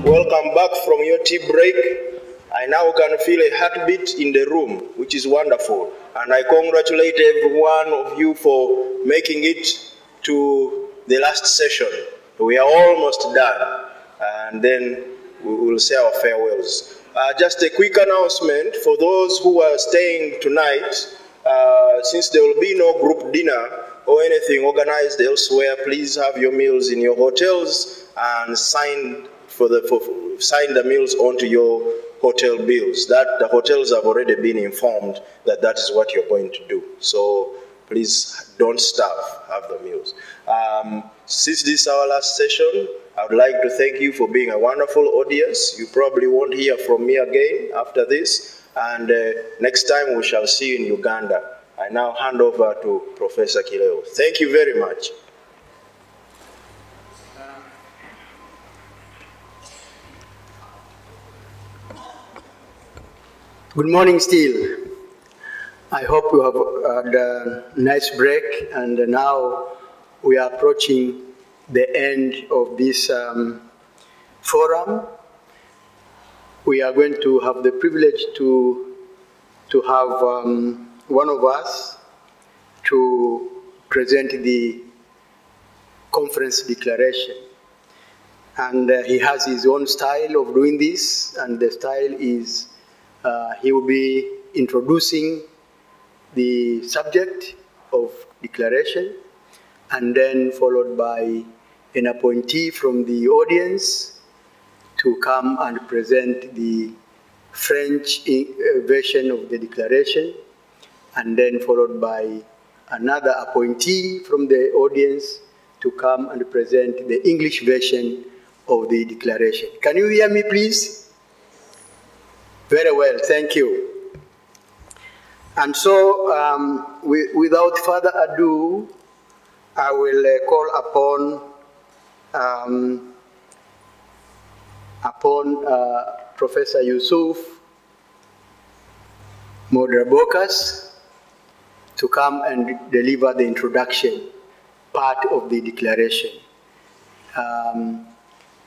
Welcome back from your tea break. I now can feel a heartbeat in the room, which is wonderful. And I congratulate every one of you for making it to the last session. We are almost done, and then we will say our farewells. Just a quick announcement for those who are staying tonight. Since there will be no group dinner or anything organized elsewhere, please have your meals in your hotels and sign the meals onto your hotel bills. The hotels have already been informed that that is what you're going to do. So please don't starve, have the meals. Since this is our last session, I would like to thank you for being a wonderful audience. You probably won't hear from me again after this. And next time we shall see you in Uganda. I now hand over to Professor Kileo. Thank you very much. Good morning still. I hope you have had a nice break, and now we are approaching the end of this forum. We are going to have the privilege to have one of us to present the conference declaration. And he has his own style of doing this, and the style is he will be introducing the subject of declaration, and then followed by an appointee from the audience to come and present the French version of the declaration, and then followed by another appointee from the audience to come and present the English version of the declaration. Can you hear me, please? Very well, thank you. And so, without further ado, I will call upon Professor Yusuf Modrabokas to come and deliver the introduction part of the declaration,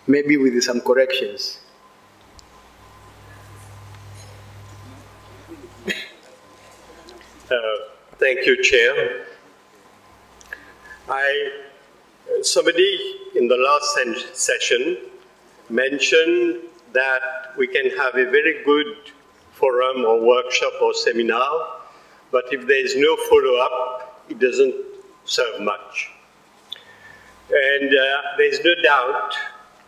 maybe with some corrections. Thank you, Chair. Somebody in the last session mentioned that we can have a very good forum or workshop or seminar, but if there is no follow-up, it doesn't serve much. And there is no doubt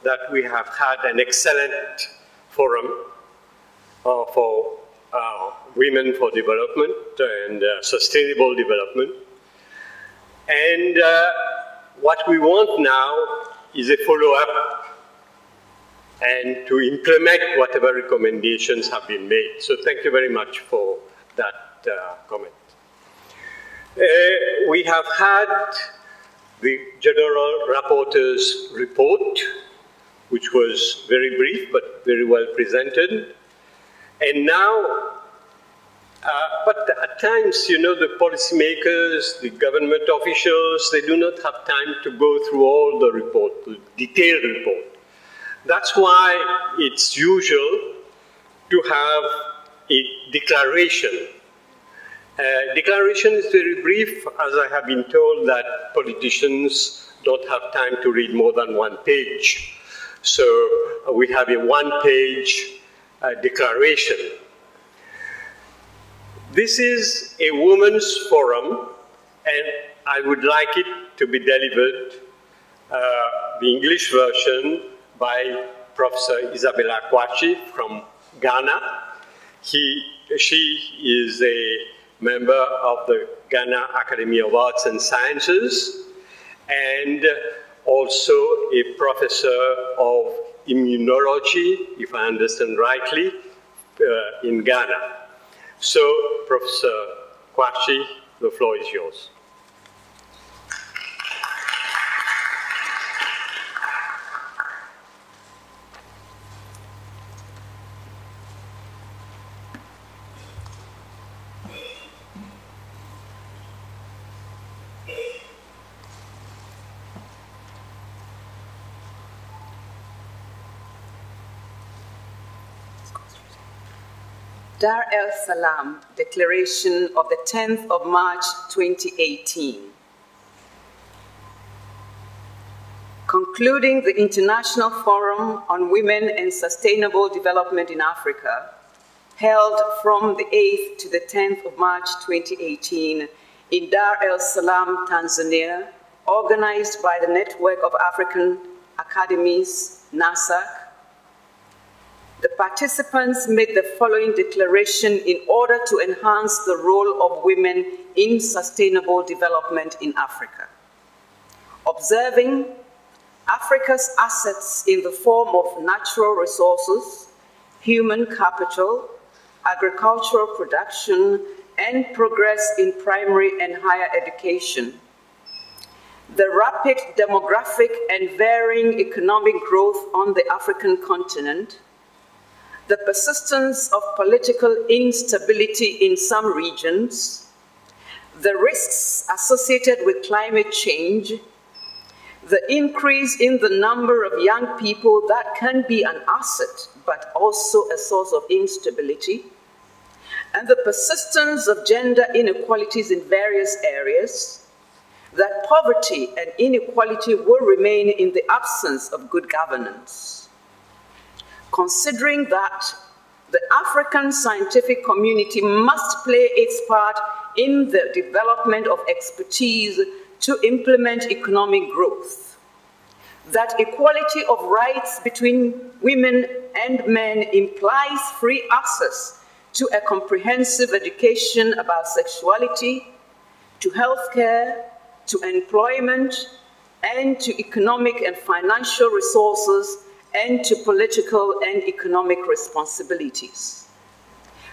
that we have had an excellent forum for women for development and sustainable development. And what we want now is a follow-up and to implement whatever recommendations have been made. So thank you very much for that comment. We have had the General Rapporteur's report, which was very brief but very well presented. And now, but at times, you know, the policymakers, the government officials, they do not have time to go through all the report, the detailed report. That's why it's usual to have a declaration. Declaration is very brief, as I have been told that politicians don't have time to read more than one page. So we have a one-page declaration. This is a women's forum, and I would like it to be delivered, the English version, by Professor Isabella Kwachi from Ghana. She is a member of the Ghana Academy of Arts and Sciences, and also a professor of immunology, if I understand rightly, in Ghana. So, Professor Kwachi, the floor is yours. Dar es Salaam Declaration of the 10th of March 2018. Concluding the International Forum on Women and Sustainable Development in Africa, held from the 8th to the 10th of March 2018 in Dar es Salaam, Tanzania, organized by the Network of African Academies, NASAC. The participants made the following declaration in order to enhance the role of women in sustainable development in Africa. Observing Africa's assets in the form of natural resources, human capital, agricultural production, and progress in primary and higher education. The rapid demographic and varying economic growth on the African continent, the persistence of political instability in some regions, the risks associated with climate change, the increase in the number of young people that can be an asset but also a source of instability, and the persistence of gender inequalities in various areas, that poverty and inequality will remain in the absence of good governance. Considering that the African scientific community must play its part in the development of expertise to implement economic growth, that equality of rights between women and men implies free access to a comprehensive education about sexuality, to healthcare, to employment, and to economic and financial resources, and to political and economic responsibilities.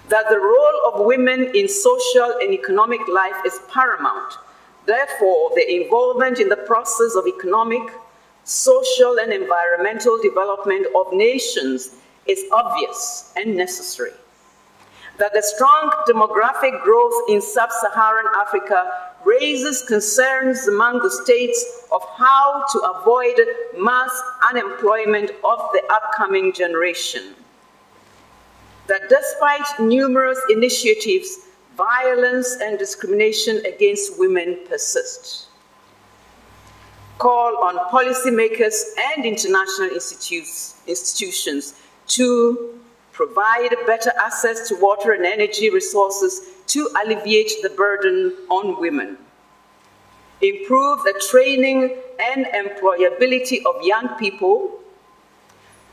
That the role of women in social and economic life is paramount. Therefore, the involvement in the process of economic, social, and environmental development of nations is obvious and necessary. That the strong demographic growth in sub-Saharan Africa raises concerns among the states of how to avoid mass unemployment of the upcoming generation. That despite numerous initiatives, violence and discrimination against women persist. Call on policymakers and international institutions to provide better access to water and energy resources to alleviate the burden on women. Improve the training and employability of young people.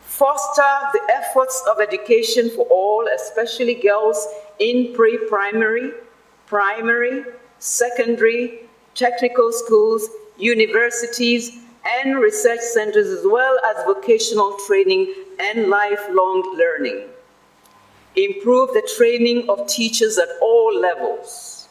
Foster the efforts of education for all, especially girls, in pre-primary, primary, secondary, technical schools, universities, and research centers, as well as vocational training and lifelong learning. Improve the training of teachers at all levels.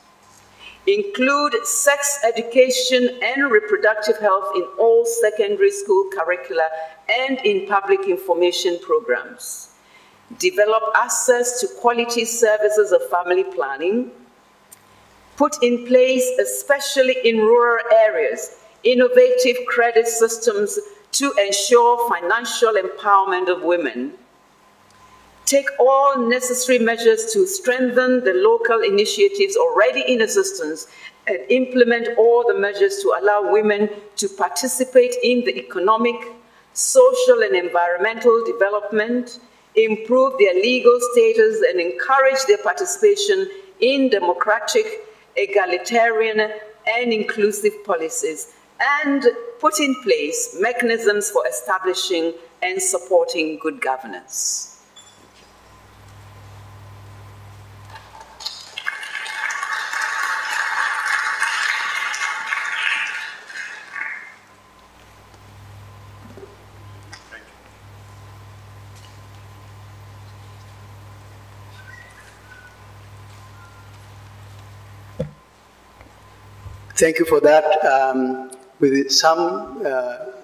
Include sex education and reproductive health in all secondary school curricula and in public information programs. Develop access to quality services of family planning. Put in place, especially in rural areas, innovative credit systems to ensure financial empowerment of women. Take all necessary measures to strengthen the local initiatives already in existence and implement all the measures to allow women to participate in the economic, social, and environmental development, improve their legal status, and encourage their participation in democratic, egalitarian, and inclusive policies, and put in place mechanisms for establishing and supporting good governance. Thank you for that. With some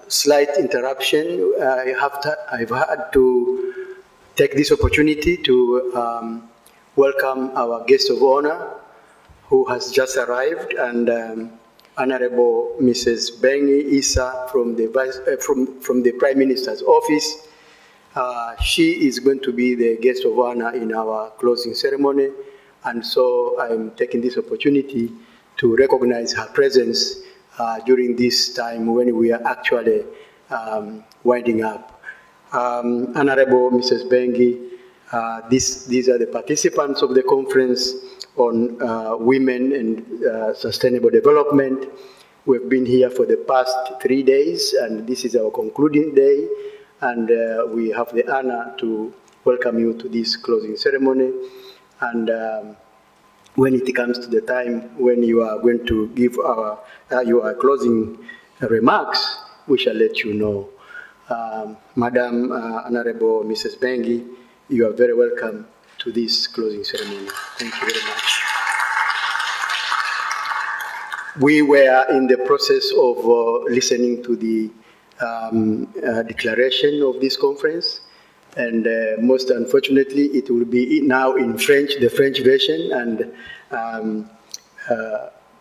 slight interruption, I've had to take this opportunity to welcome our guest of honor who has just arrived, and Honorable Mrs. Bengi Issa from the Prime Minister's office. She is going to be the guest of honor in our closing ceremony, and so I'm taking this opportunity to recognize her presence during this time when we are actually winding up. Honorable Mrs. Bengi, these are the participants of the conference on women and sustainable development. We've been here for the past 3 days, and this is our concluding day, and we have the honor to welcome you to this closing ceremony. And when it comes to the time when you are going to give your closing remarks, we shall let you know. Madam Honorable Mrs. Bengi, you are very welcome to this closing ceremony. Thank you very much. We were in the process of listening to the declaration of this conference, and most unfortunately, it will be now in French, the French version, and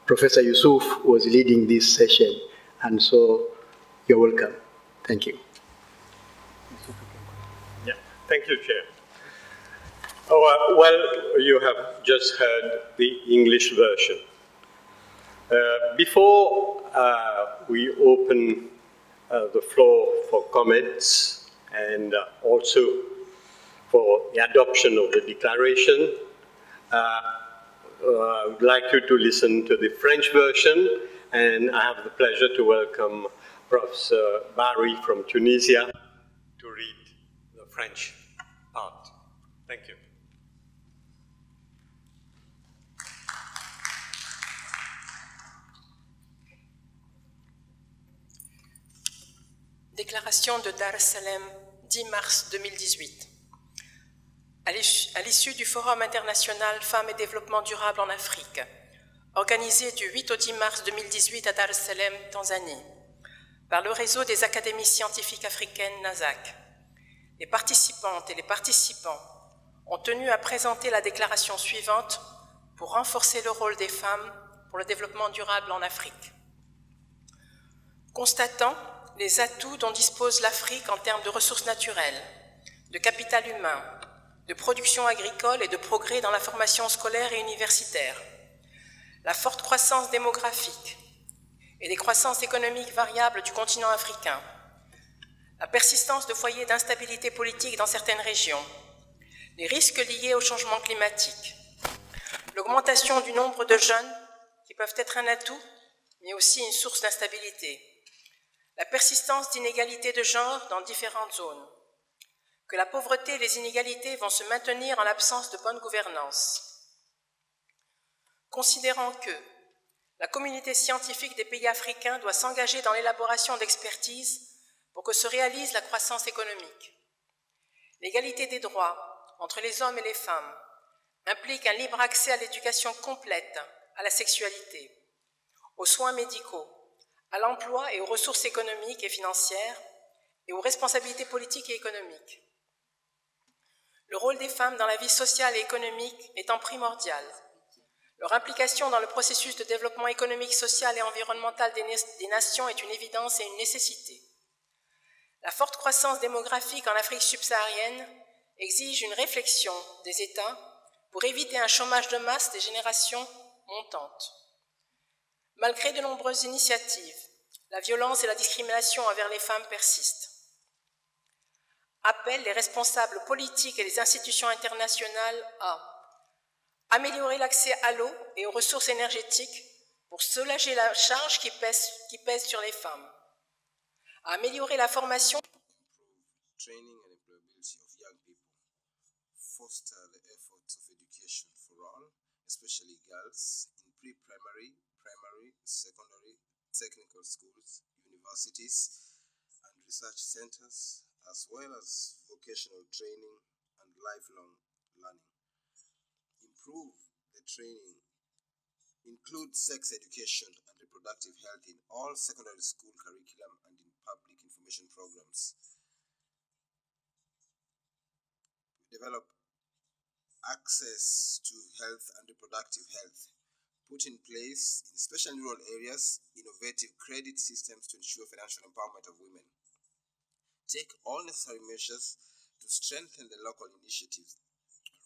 Professor Yusuf was leading this session, and so you're welcome. Thank you. Yeah, thank you, Chair. Oh, well, you have just heard the English version. Before we open the floor for comments and also for the adoption of the declaration, I would like you to listen to the French version, and I have the pleasure to welcome Professor Barry from Tunisia to read the French part. Thank you. Déclaration de Dar es Salaam, 10 mars 2018. À l'issue du Forum international Femmes et Développement durable en Afrique, organisé du 8 au 10 mars 2018 à Dar es Salaam, Tanzanie, par le réseau des académies scientifiques africaines NASAC, les participantes et les participants ont tenu à présenter la déclaration suivante pour renforcer le rôle des femmes pour le développement durable en Afrique. Constatant les atouts dont dispose l'Afrique en termes de ressources naturelles, de capital humain, de production agricole et de progrès dans la formation scolaire et universitaire, la forte croissance démographique et les croissances économiques variables du continent africain, la persistance de foyers d'instabilité politique dans certaines régions, les risques liés au changement climatique, l'augmentation du nombre de jeunes qui peuvent être un atout, mais aussi une source d'instabilité, la persistance d'inégalités de genre dans différentes zones, que la pauvreté et les inégalités vont se maintenir en l'absence de bonne gouvernance. Considérant que la communauté scientifique des pays africains doit s'engager dans l'élaboration d'expertises pour que se réalise la croissance économique. L'égalité des droits entre les hommes et les femmes implique un libre accès à l'éducation complète, à la sexualité, aux soins médicaux, à l'emploi et aux ressources économiques et financières, et aux responsabilités politiques et économiques. Le rôle des femmes dans la vie sociale et économique étant primordial, leur implication dans le processus de développement économique, social et environnemental des nations est une évidence et une nécessité. La forte croissance démographique en Afrique subsaharienne exige une réflexion des États pour éviter un chômage de masse des générations montantes. Malgré de nombreuses initiatives, la violence et la discrimination envers les femmes persistent. Appelle les responsables politiques et les institutions internationales à améliorer l'accès à l'eau et aux ressources énergétiques pour soulager la charge qui pèse sur les femmes, à améliorer la formation, training and employability of young people, foster the efforts of education for all, especially girls, in pre-primary, primary, secondary, technical schools, universities, and research centers, as well as vocational training and lifelong learning. Improve the training, include sex education and reproductive health in all secondary school curriculum and in public information programs. Develop access to health and reproductive health. Put in place, in especially rural areas, innovative credit systems to ensure financial empowerment of women. Take all necessary measures to strengthen the local initiatives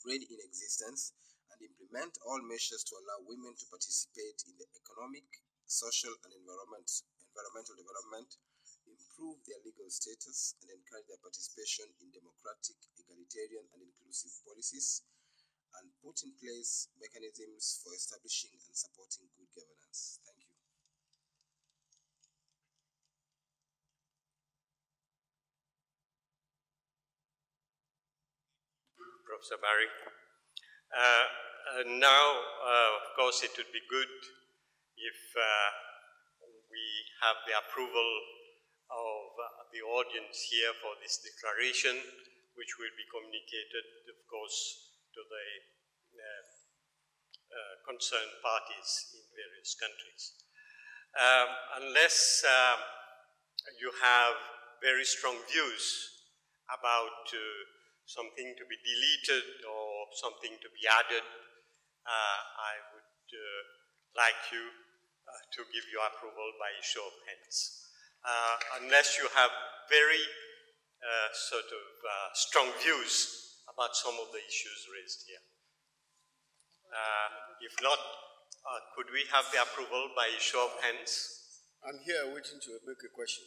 already in existence and implement all measures to allow women to participate in the economic, social, and environmental development, improve their legal status, and encourage their participation in democratic, egalitarian, and inclusive policies, and put in place mechanisms for establishing and supporting good governance. Thank you. Professor Barry. Now, of course, it would be good if we have the approval of the audience here for this declaration, which will be communicated, of course, to the concerned parties in various countries. Unless you have very strong views about something to be deleted or something to be added, I would like you to give your approval by show of hands. Unless you have very strong views about some of the issues raised here. If not, could we have the approval by show of hands? I'm here waiting to make a question.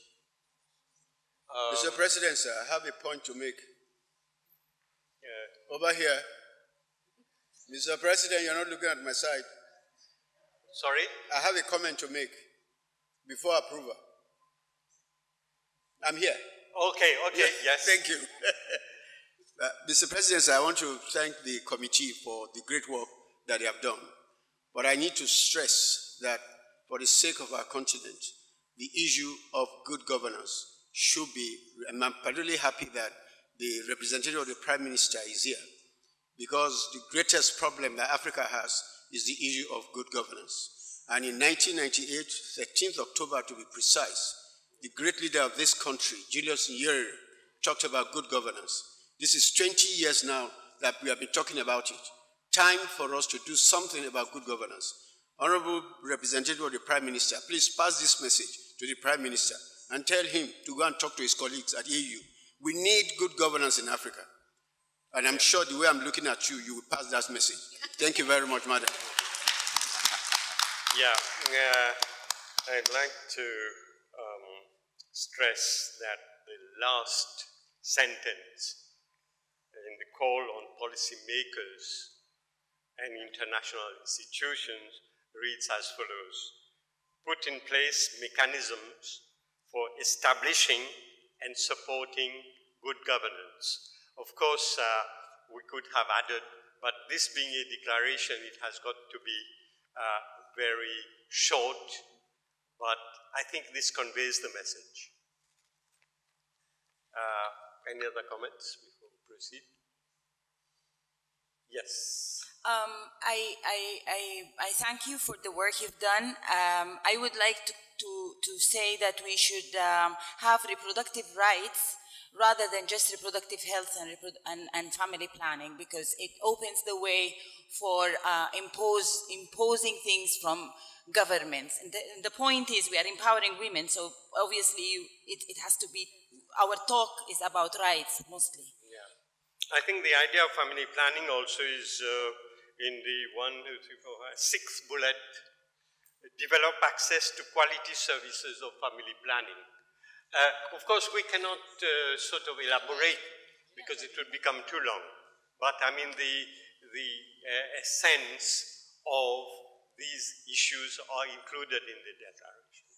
Mr. President, sir, I have a point to make. Over here. Mr. President, you're not looking at my side. Sorry? I have a comment to make before approval. I'm here. Okay, yes. Thank you. Mr. President, sir, I want to thank the committee for the great work that they have done. But I need to stress that for the sake of our continent, the issue of good governance should be, and I'm particularly happy that the representative of the Prime Minister is here, because the greatest problem that Africa has is the issue of good governance. And in 1998, 13th October to be precise, the great leader of this country, Julius Nyerere, talked about good governance. This is 20 years now that we have been talking about it. Time for us to do something about good governance. Honorable representative of the Prime Minister, please pass this message to the Prime Minister and tell him to go and talk to his colleagues at AU. We need good governance in Africa. And I'm sure the way I'm looking at you, you will pass that message. Thank you very much, madam. I'd like to stress that the last sentence in the call on policymakers and international institutions reads as follows: put in place mechanisms for establishing and supporting good governance. Of course, we could have added, but this being a declaration, it has got to be very short, but I think this conveys the message. Any other comments before we proceed? Yes. I thank you for the work you've done. I would like to say that we should have reproductive rights rather than just reproductive health and family planning, because it opens the way for imposing things from governments. And the point is we are empowering women, so obviously it has to be, our talk is about rights mostly. Yeah. I think the idea of family planning also is in the 6th bullet, develop access to quality services of family planning. Of course, we cannot sort of elaborate because it would become too long. But I mean, the essence of these issues are included in the declaration.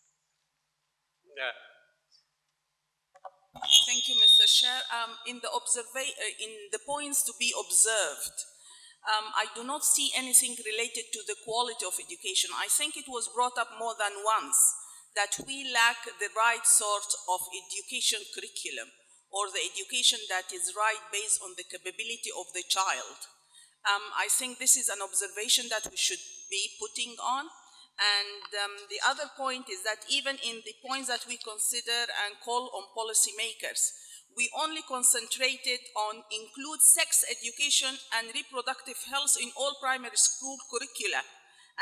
Thank you, Mr. Chair. In the points to be observed, I do not see anything related to the quality of education. I think it was brought up more than once that we lack the right sort of education curriculum, or the education that is right based on the capability of the child. I think this is an observation that we should be putting on. And the other point is that even in the points that we consider and call on policymakers, we only concentrated on include sex education and reproductive health in all primary school curricula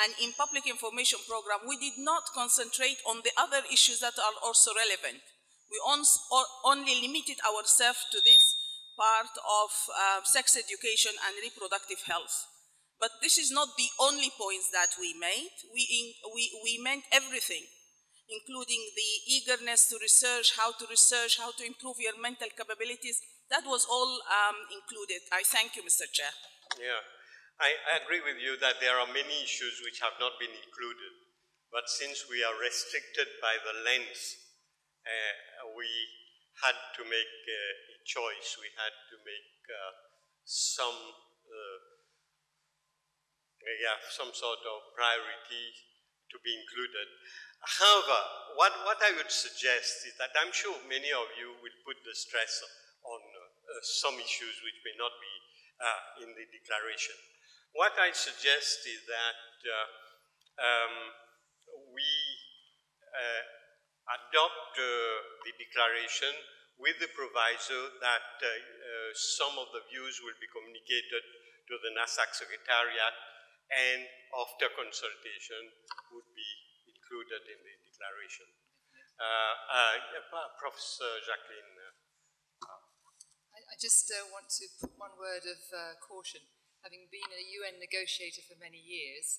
and in public information program. We did not concentrate on the other issues that are also relevant. We only limited ourselves to this, part of sex education and reproductive health. But this is not the only points that we made. We meant everything, including the eagerness to research, how to improve your mental capabilities. That was all included. I thank you, Mr. Chair. Yeah, I agree with you that there are many issues which have not been included. But since we are restricted by the length, we had to make a choice. We had to make some sort of priority to be included. However, what I would suggest is that I'm sure many of you will put the stress on some issues which may not be in the declaration. What I suggest is that we adopt the declaration with the proviso that some of the views will be communicated to the NASAC Secretariat and after consultation would be included in the declaration. Professor Jacqueline. I just want to put one word of caution. Having been a UN negotiator for many years,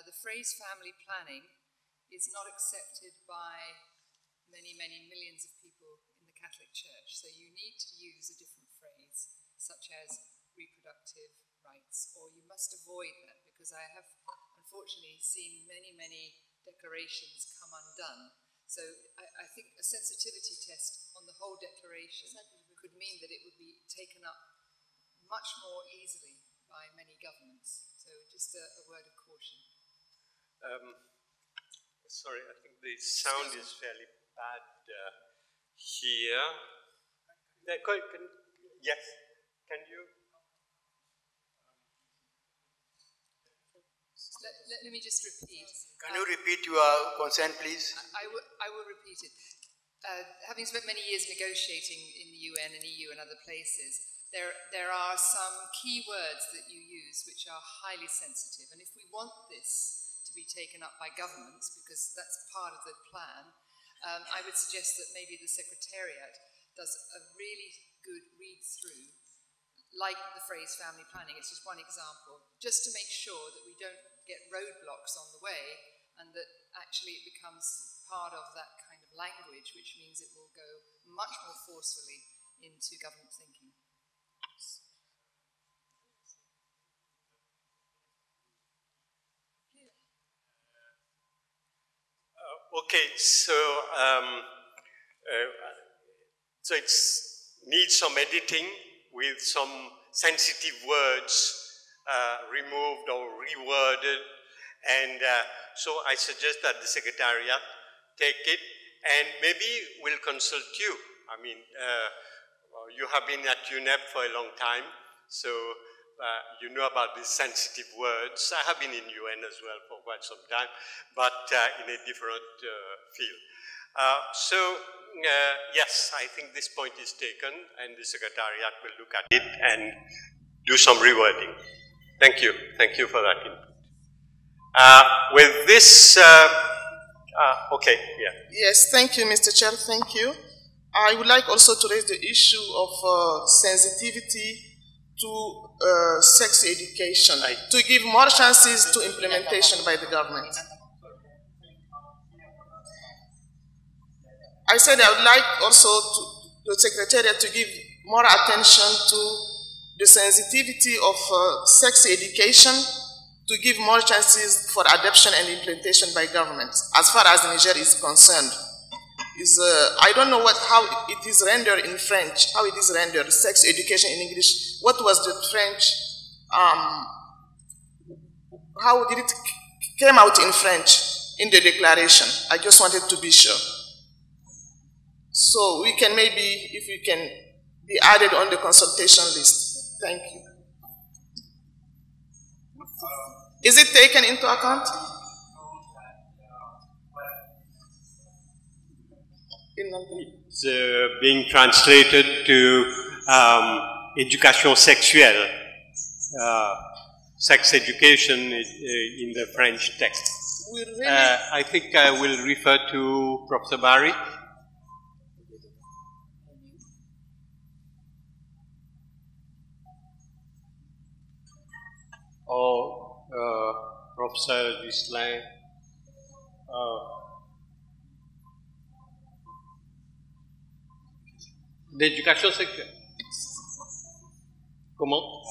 the phrase family planning is not accepted by many, many millions of people in the Catholic Church. So you need to use a different phrase, such as reproductive rights, or you must avoid that, because I have unfortunately seen many, many declarations come undone. So I think a sensitivity test on the whole declaration could mean that it would be taken up much more easily by many governments. So just a word of caution. Sorry, I think the sound is fairly bad here. Yes, can you? Let me just repeat. Can you repeat your consent, please? I will repeat it. Having spent many years negotiating in the UN and EU and other places, there are some key words that you use which are highly sensitive. And if we want this to be taken up by governments, because that's part of the plan, I would suggest that maybe the Secretariat does a really good read-through, like the phrase family planning. It's just one example, just to make sure that we don't get roadblocks on the way, and that actually it becomes part of that kind of language, which means it will go much more forcefully into government thinking. Okay, so it needs some editing with some sensitive words removed or reworded, and so I suggest that the Secretariat take it, and maybe we'll consult you. I mean, you have been at UNEP for a long time, so you know about these sensitive words. I have been in UN as well for quite some time, but in a different field. Yes, I think this point is taken, and the Secretariat will look at it and do some rewording. Thank you. Thank you for that input. With this, okay, yeah. Yes, thank you, Mr. Chair, thank you. I would like also to raise the issue of sensitivity to sex education, to give more chances to implementation by the government. I said I would like also the Secretariat to give more attention to the sensitivity of sex education, to give more chances for adoption and implementation by government, as far as Niger is concerned. I don't know how it is rendered in French, how it is rendered, sex education in English. What was the French, how did it came out in French in the declaration? I just wanted to be sure. So we can maybe, if we can be added on the consultation list. Thank you. Is it taken into account? It's being translated to éducation sexuelle, sex education in the French text. I think I will refer to Professor Barry. Professor Gislain. L'éducation sexuelle. Comment?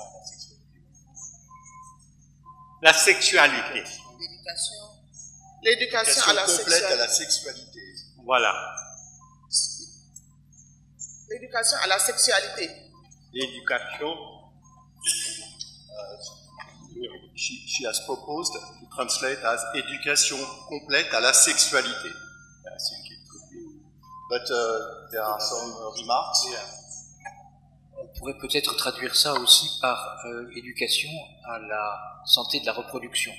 La sexualité. L'éducation à la complète à la sexualité. sexualité. Voilà. L'éducation à la sexualité. L'éducation. She has proposed to translate as éducation complète à la sexualité. I think it could be. But there are some remarks. On pourrait peut-être traduire ça aussi par éducation à la santé de la reproduction.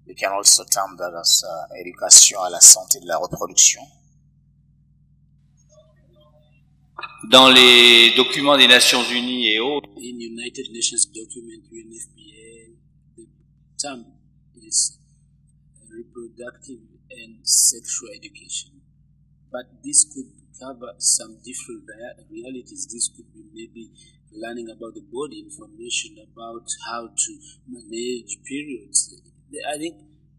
We can also term that as éducation à la santé de la reproduction. Dans les documents des Nations Unies et autres, in United Nations document UNFPA, the term is reproductive and sexual education. But this could cover some different realities. This could be maybe learning about the body, information about how to manage periods. I think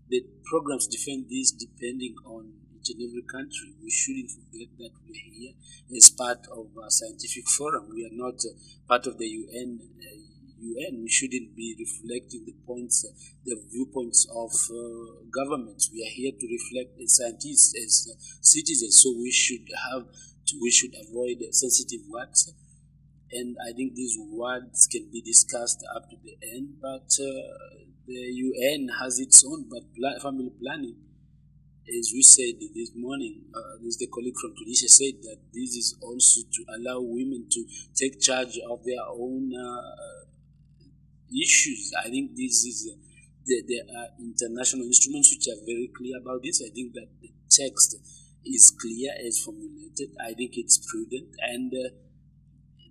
the programs define this depending on each and every country. We shouldn't forget that we're here as part of a scientific forum. We are not part of the UN. We shouldn't be reflecting the viewpoints of governments. We are here to reflect as scientists, as citizens. So we should avoid sensitive words. And I think these words can be discussed up to the end. But the UN has its own. But family planning, as we said this morning, as the colleague from Tunisia said, that this is also to allow women to take charge of their own issues. I think this is there are international instruments which are very clear about this. I think that the text is clear as formulated. I think it's prudent, and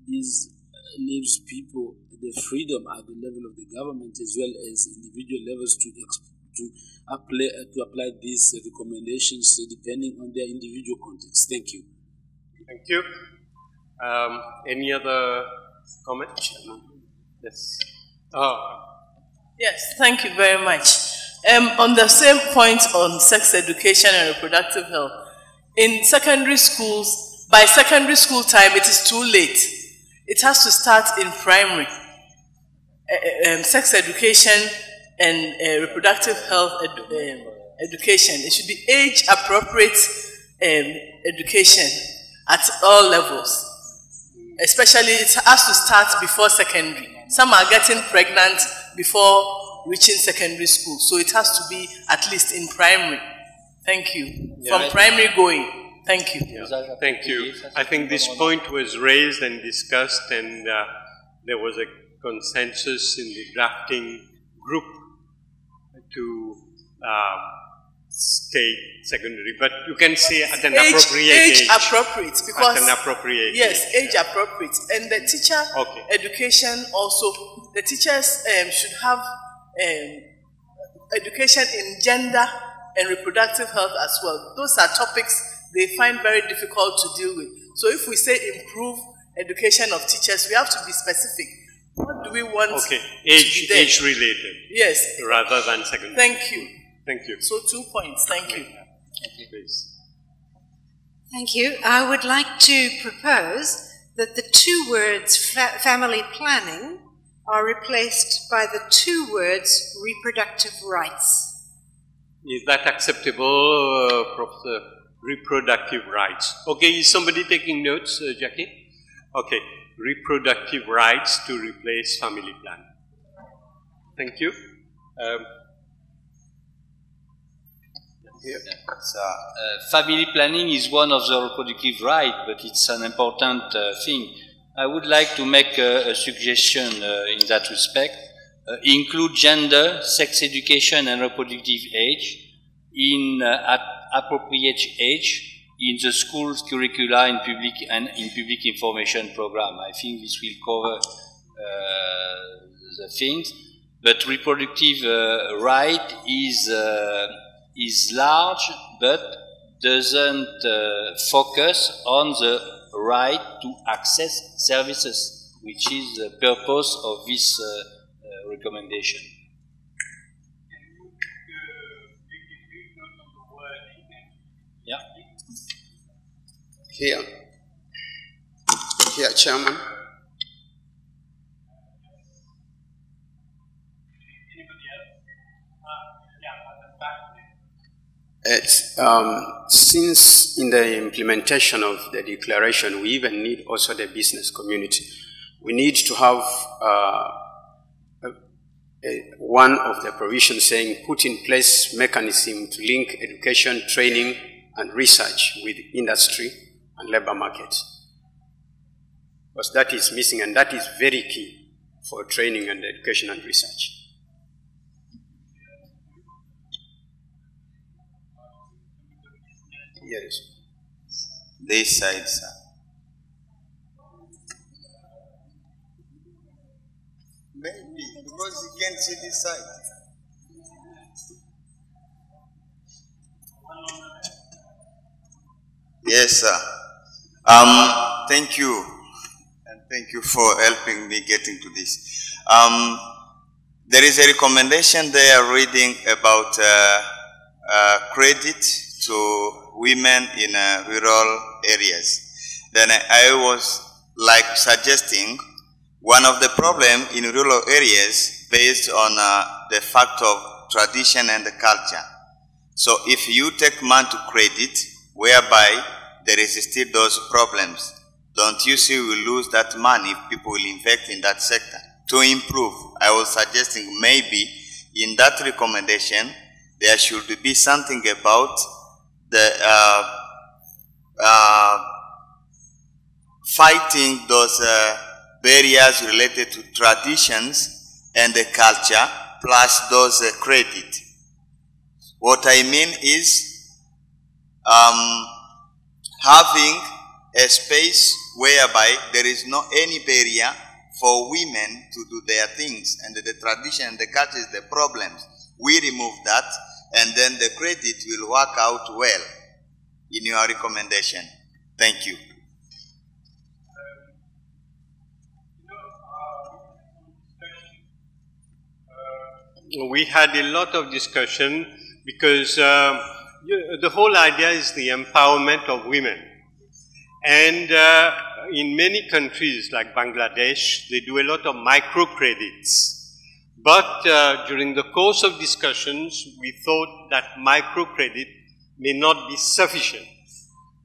this leaves people the freedom at the level of the government as well as individual levels to apply these recommendations depending on their individual context. Thank you. Thank you. Any other comment? Yes. Yes, thank you very much. On the same point on sex education and reproductive health, in secondary schools, by secondary school time, it is too late. It has to start in primary. Sex education and reproductive health education. It should be age-appropriate education at all levels. Especially, it has to start before secondary. Some are getting pregnant before reaching secondary school. So it has to be at least in primary. Thank you. Yeah. From primary going. Thank you. Yeah. Thank you. I think this point was raised and discussed, and there was a consensus in the drafting group to state secondary, but you can say at an appropriate age. Age appropriate, because at an appropriate yes, age appropriate, and the teacher education also. The teachers should have education in gender and reproductive health as well. Those are topics they find very difficult to deal with. So if we say improve education of teachers, we have to be specific. What do we want? Okay, age related. Yes. Rather than secondary. Thank you. Thank you. So 2 points. Thank you. Thank you. Please. Thank you. I would like to propose that the 2 words family planning are replaced by the 2 words reproductive rights. Is that acceptable, Professor? Reproductive rights. Okay, is somebody taking notes, Jackie? Okay, reproductive rights to replace family planning. Thank you. family planning is one of the reproductive rights, but it's an important thing. I would like to make a suggestion in that respect. Include gender, sex education and reproductive age at appropriate age in the school's curricula in public information program. I think this will cover the things. But reproductive right is large, but doesn't focus on the right to access services, which is the purpose of this recommendation. Yeah. Here, Chairman. Since in the implementation of the declaration, we even need also the business community. We need to have one of the provisions saying put in place mechanism to link education, training, and research with industry and labor market. Because that is missing, and that is very key for training and education and research. Yes. This side, sir. Maybe, because you can't see this side. Yes, sir. Thank you. And thank you for helping me get into this. There is a recommendation there reading about credit to women in rural areas. Then I was like suggesting one of the problems in rural areas based on the fact of tradition and the culture. So if you take man to credit, whereby there is still those problems, don't you see we lose that money if people will invest in that sector? To improve, I was suggesting maybe in that recommendation there should be something about the fighting those barriers related to traditions and the culture plus those credit. What I mean is having a space whereby there is no any barrier for women to do their things, and the tradition and the culture is the problems. We remove that, and then the credit will work out well in your recommendation. Thank you. We had a lot of discussion because the whole idea is the empowerment of women. And in many countries like Bangladesh, they do a lot of microcredits. But during the course of discussions, we thought that microcredit may not be sufficient.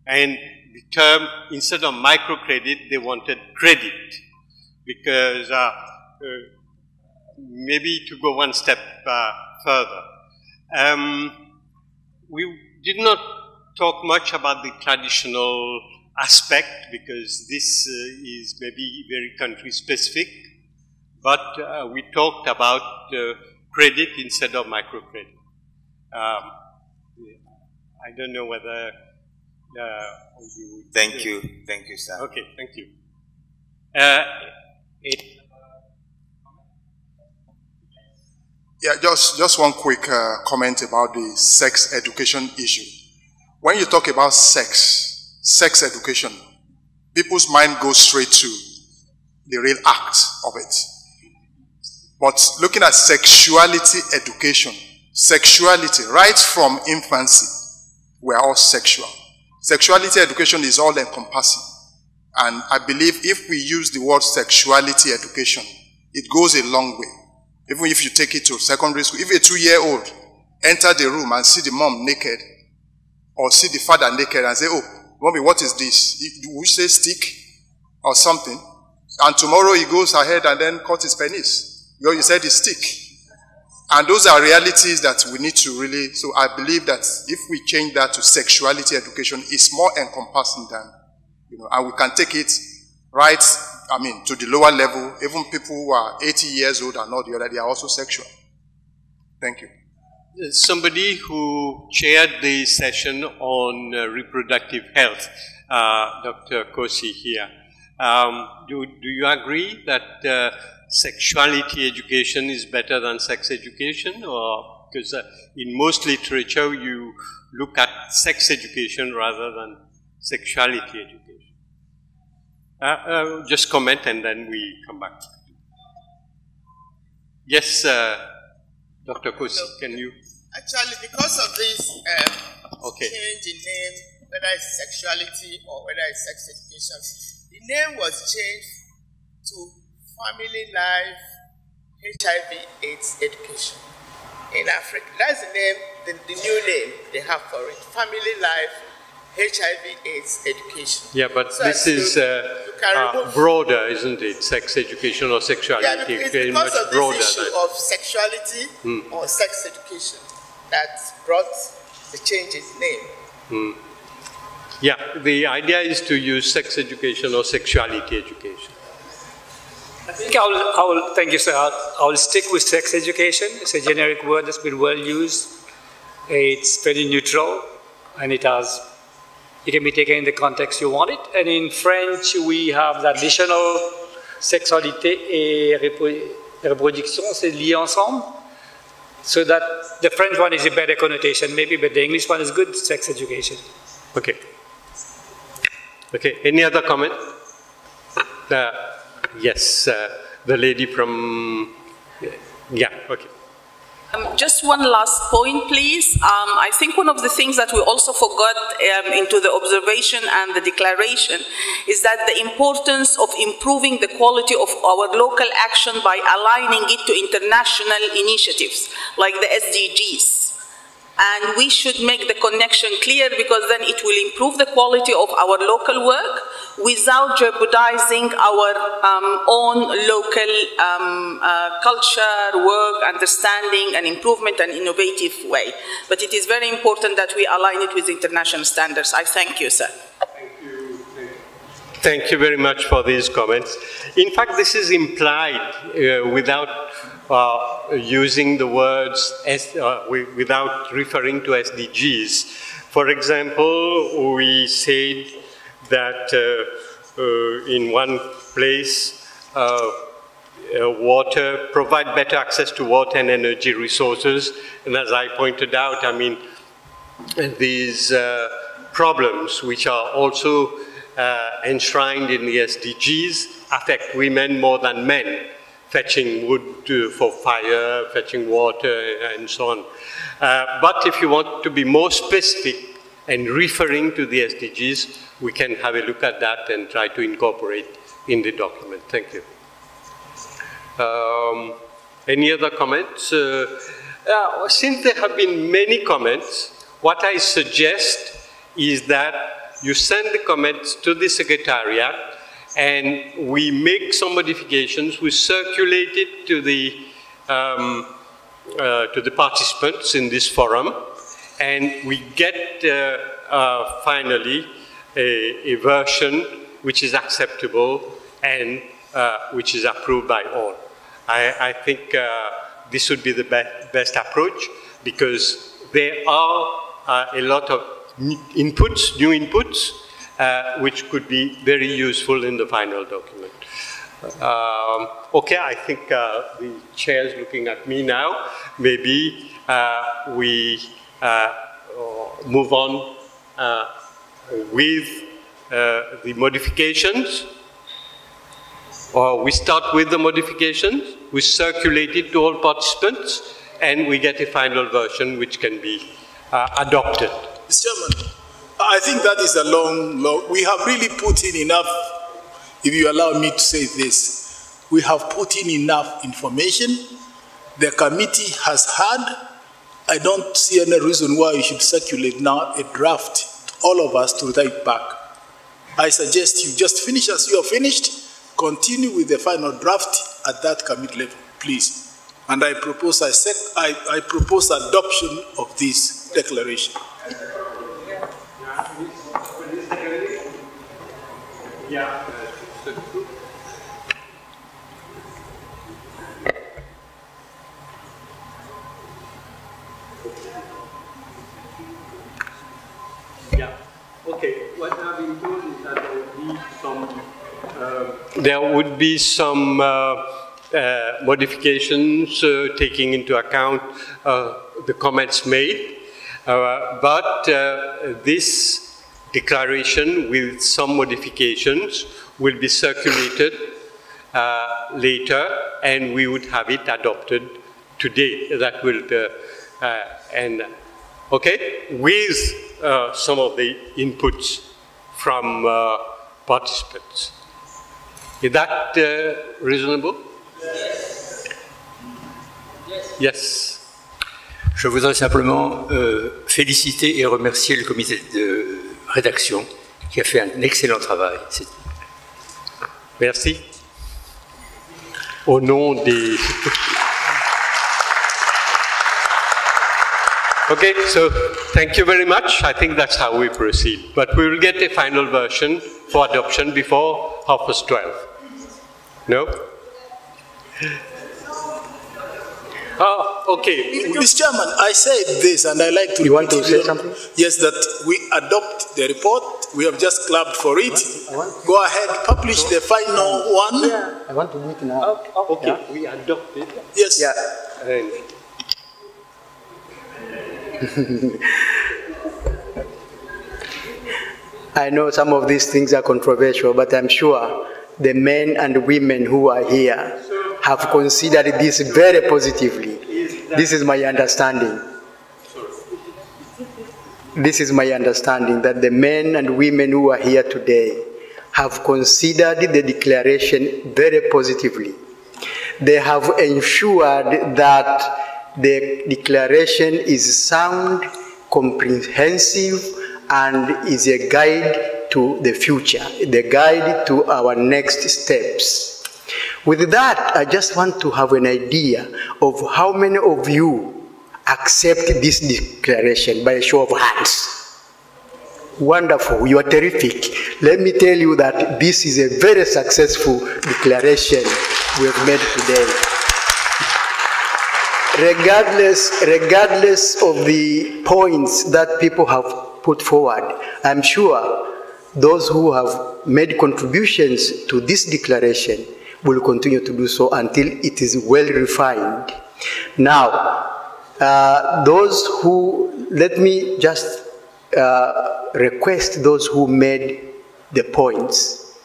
And the term, instead of microcredit, they wanted credit. Because maybe to go one step further. We did not talk much about the traditional aspect because this is maybe very country specific, but we talked about credit instead of microcredit. I don't know whether you... Thank you, sir. Okay, thank you. Yeah, just one quick comment about the sex education issue. When you talk about sex education, people's mind goes straight to the real act of it. But looking at sexuality education, sexuality, right from infancy, we're all sexual. Sexuality education is all encompassing. And I believe if we use the word sexuality education, it goes a long way. Even if you take it to secondary school, if a 2-year-old enter the room and see the mom naked, or see the father naked and say, oh, mommy, what is this? We say stick or something. And tomorrow he goes ahead and then cut his penis. You said it's stick. And those are realities that we need to really, so I believe that if we change that to sexuality education, it's more encompassing than, and we can take it right, to the lower level. Even people who are 80 years old and not the other, they are also sexual. Thank you. Somebody who chaired the session on reproductive health, Dr. Kosi here, do you agree that sexuality education is better than sex education? Or because in most literature you look at sex education rather than sexuality education? Just comment and then we come back. Yes, Dr. Kosi, can you? Actually, because of this Okay. change in name, whether it's sexuality or whether it's sex education. The name was changed to Family Life HIV/AIDS Education in Africa. That's the name, the new name they have for it. Family Life HIV/AIDS Education. Yeah, but So this is broader, isn't it? Sex education or sexuality. Yeah, it's because of this issue of sexuality or sex education that brought the change in name. Yeah, the idea is to use sex education or sexuality education. I think thank you, sir. I'll stick with sex education. It's a generic word that's been well used. It's very neutral, and it can be taken in the context you want it. And in French, we have the additional sexualité et reproduction, c'est lié ensemble. So that the French one is a better connotation maybe, but the English one is good, sex education. Okay. Okay, any other comment? Yes, the lady from, yeah, okay. Just one last point, please. I think one of the things that we also forgot into the observation and the declaration is that the importance of improving the quality of our local action by aligning it to international initiatives like the SDGs. And we should make the connection clear, because then it will improve the quality of our local work without jeopardizing our own local culture, work, understanding, and improvement and innovative way. But it is very important that we align it with international standards. I thank you, sir. Thank you very much for these comments. In fact, this is implied without using the words, without referring to SDGs. For example, we said that in one place, water, provide better access to water and energy resources. And as I pointed out, I mean, these problems, which are also enshrined in the SDGs, affect women more than men. Fetching wood for fire, fetching water, and so on. But if you want to be more specific and referring to the SDGs, we can have a look at that and try to incorporate in the document. Thank you. Any other comments? Since there have been many comments, what I suggest is that you send the comments to the Secretariat, and we make some modifications. We circulate it to the participants in this forum, and we get finally a version which is acceptable and which is approved by all. I think this would be the best approach, because there are a lot of new inputs, which could be very useful in the final document. Okay, I think the chair is looking at me now. Maybe we move on with the modifications, or we start with the modifications, we circulate it to all participants, and we get a final version which can be adopted. Mr. Chairman, I think that is a long, we have really put in enough, if you allow me to say this, we have put in enough information. The committee has had, I don't see any reason why you should circulate now a draft, all of us to write back. I suggest you just finish as you are finished, continue with the final draft at that committee level, please. And I propose, I propose adoption of this declaration. Yeah. Yeah. Okay. What I've been told is that there would be some modifications taking into account the comments made, but this declaration with some modifications will be circulated later, and we would have it adopted today. That will, and okay, with some of the inputs from participants. Is that reasonable? Yes. Yes. Je voudrais simplement féliciter et remercier le comité de rédaction qui a fait un excellent travail. Merci. Au nom des... Okay, so thank you very much. I think that's how we proceed. But we will get a final version for adoption before 12:30. No? Okay. Mr. Chairman, I said this, and I like to... You want to say something? Yes, that we adopt the report. We have just clapped for it. Go ahead, publish the final one. Yeah, I want to do it now. Okay, yeah. We adopt it. Yes. Yeah. I know some of these things are controversial, but I'm sure the men and women who are here have considered this very positively. This is my understanding. This is my understanding, that the men and women who are here today have considered the declaration very positively. They have ensured that the declaration is sound, comprehensive, and is a guide to the future, the guide to our next steps. With that, I just want to have an idea of how many of you accept this declaration by a show of hands. Wonderful, you are terrific. Let me tell you that this is a very successful declaration we have made today. Regardless of the points that people have put forward, I'm sure those who have made contributions to this declaration will continue to do so until it is well refined. Now, let me just request those who made the points,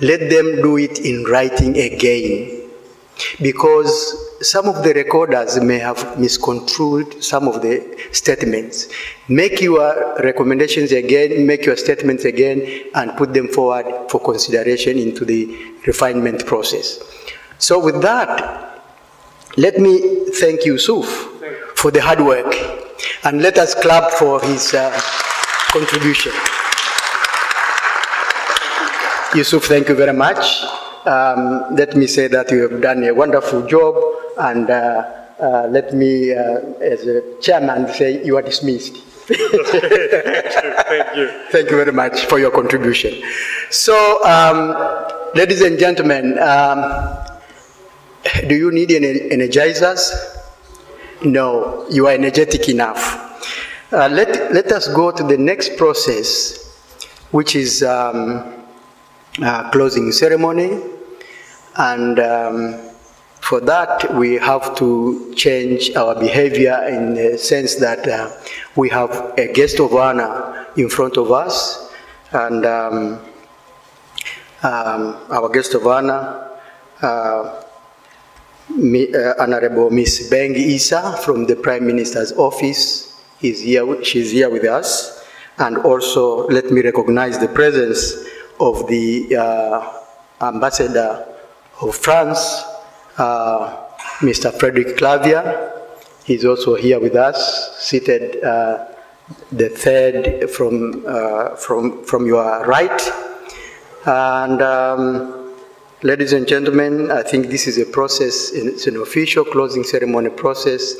let them do it in writing again, because some of the recorders may have misconstrued some of the statements. Make your recommendations again, make your statements again, and put them forward for consideration into the refinement process. So with that, let me thank Yusuf for the hard work, and let us clap for his contribution. Yusuf, thank you very much. Let me say that you have done a wonderful job, and let me, as a chairman, say you are dismissed. Thank you. Thank you very much for your contribution. So, ladies and gentlemen, do you need any energizers? No, you are energetic enough. Let us go to the next process, which is closing ceremony, and for that we have to change our behavior in the sense that we have a guest of honor in front of us, and our guest of honor, Honorable Miss Bengi Isa from the Prime Minister's office is here. She's here with us, and also let me recognize the presence of the Ambassador of France, Mr. Frederick Clavier. He's also here with us, seated the third from your right. And ladies and gentlemen, I think this is a process, it's an official closing ceremony process.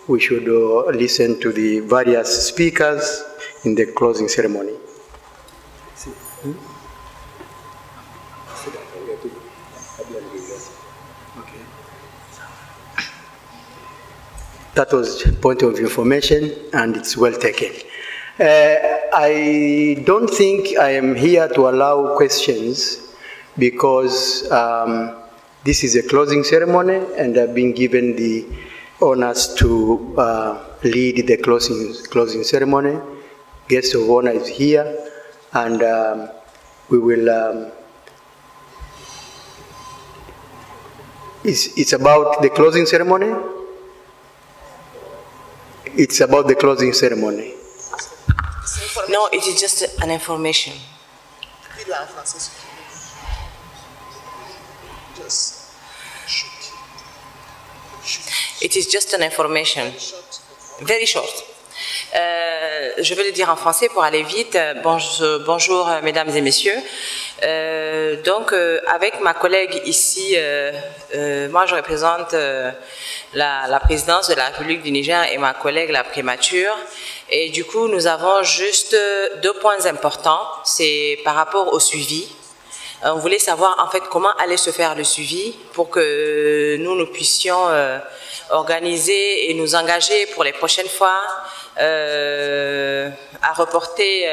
We should listen to the various speakers in the closing ceremony. That was a point of information, and it's well taken. I don't think I am here to allow questions, because this is a closing ceremony, and I've been given the honors to lead the closing ceremony. Guest of honor is here, and we will. It's about the closing ceremony. it's about the closing ceremony. No, it is just an information. It is just an information. Very short. Je vais le dire en français pour aller vite. Bonjour, mesdames et messieurs. Donc, avec ma collègue ici, moi je représente la présidence de la République du Niger et ma collègue la primature. Et du coup, nous avons juste 2 points importants. C'est par rapport au suivi. On voulait savoir en fait comment allait se faire le suivi pour que nous puissions organiser et nous engager pour les prochaines fois à reporter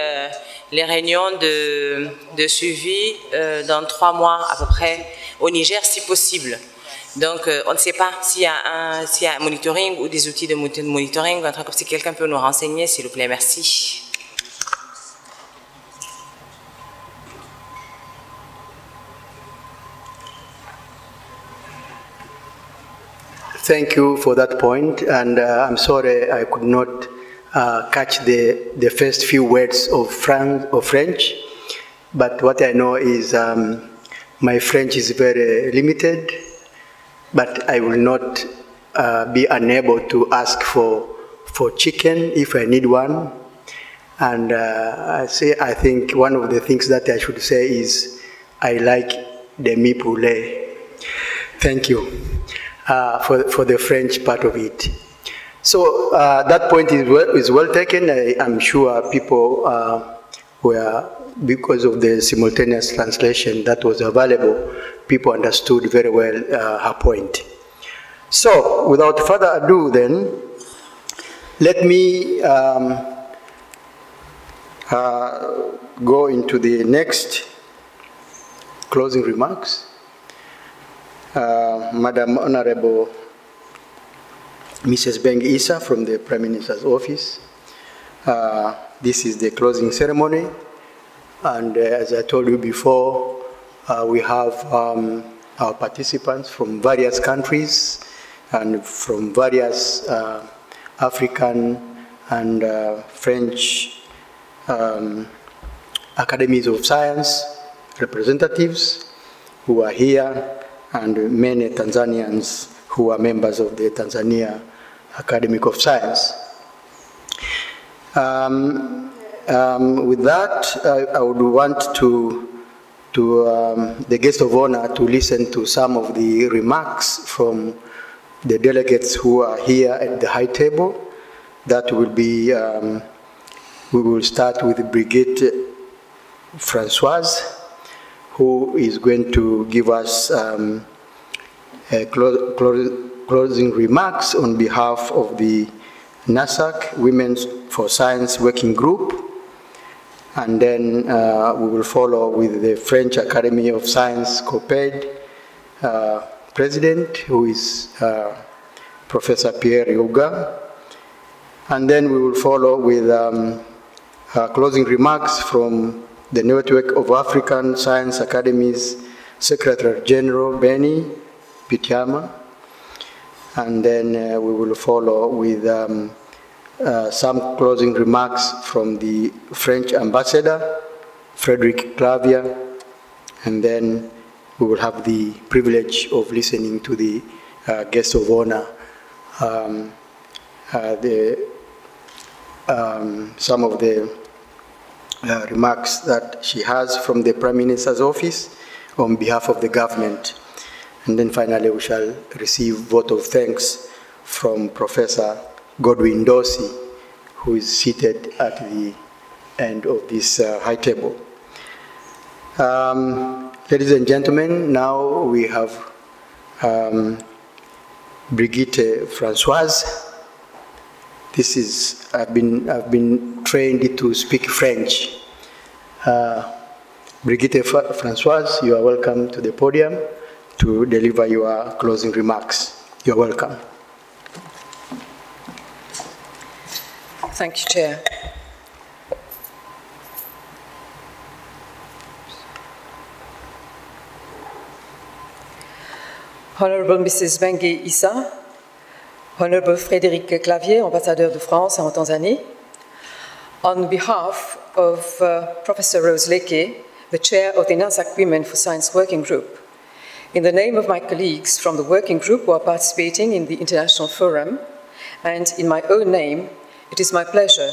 les réunions de suivi dans 3 mois à peu près au Niger si possible. Donc on ne sait pas s'il y a un monitoring ou des outils de monitoring, un truc comme si quelqu'un peut nous renseigner, s'il vous plaît, merci. Thank you for that point, and I'm sorry I could not catch the first few words of French, but what I know is my French is very limited, but I will not be unable to ask for chicken if I need one, and I think one of the things that I should say is I like demi poulet. Thank you. For the French part of it. So that point is well taken. I'm sure people were, because of the simultaneous translation that was available, people understood very well her point. So without further ado then, let me go into the next closing remarks. Madam Honorable Mrs. Bengi Issa from the Prime Minister's office. This is the closing ceremony, and as I told you before, we have our participants from various countries and from various African and French academies of science representatives who are here, and many Tanzanians who are members of the Tanzania Academy of Science. With that, I would want the guest of honor to listen to some of the remarks from the delegates who are here at the high table. That will be, we will start with Brigitte Françoise, who is going to give us closing remarks on behalf of the NASAC Women for Science Working Group. And then we will follow with the French Academy of Science COPED president, who is Professor Pierre Yoga. And then we will follow with closing remarks from the Network of African Science Academies Secretary General Benny Pityama. And then we will follow with some closing remarks from the French Ambassador, Frederic Clavier. And then we will have the privilege of listening to the guest of honor, some of the remarks that she has from the Prime Minister's office on behalf of the government. And then finally we shall receive vote of thanks from Professor Godwin Dorsey, who is seated at the end of this high table. Ladies and gentlemen, now we have Brigitte Françoise. This is, I've been trained to speak French. Brigitte Françoise, you are welcome to the podium to deliver your closing remarks. You're welcome. Thank you, Chair. Honorable Mrs. Bengi Issa, Honorable Frédéric Clavier, Ambassadeur de France en Tanzanie, on behalf of Professor Rose Leke, the chair of the NASAC Women for Science Working Group, in the name of my colleagues from the working group who are participating in the International Forum, and in my own name, it is my pleasure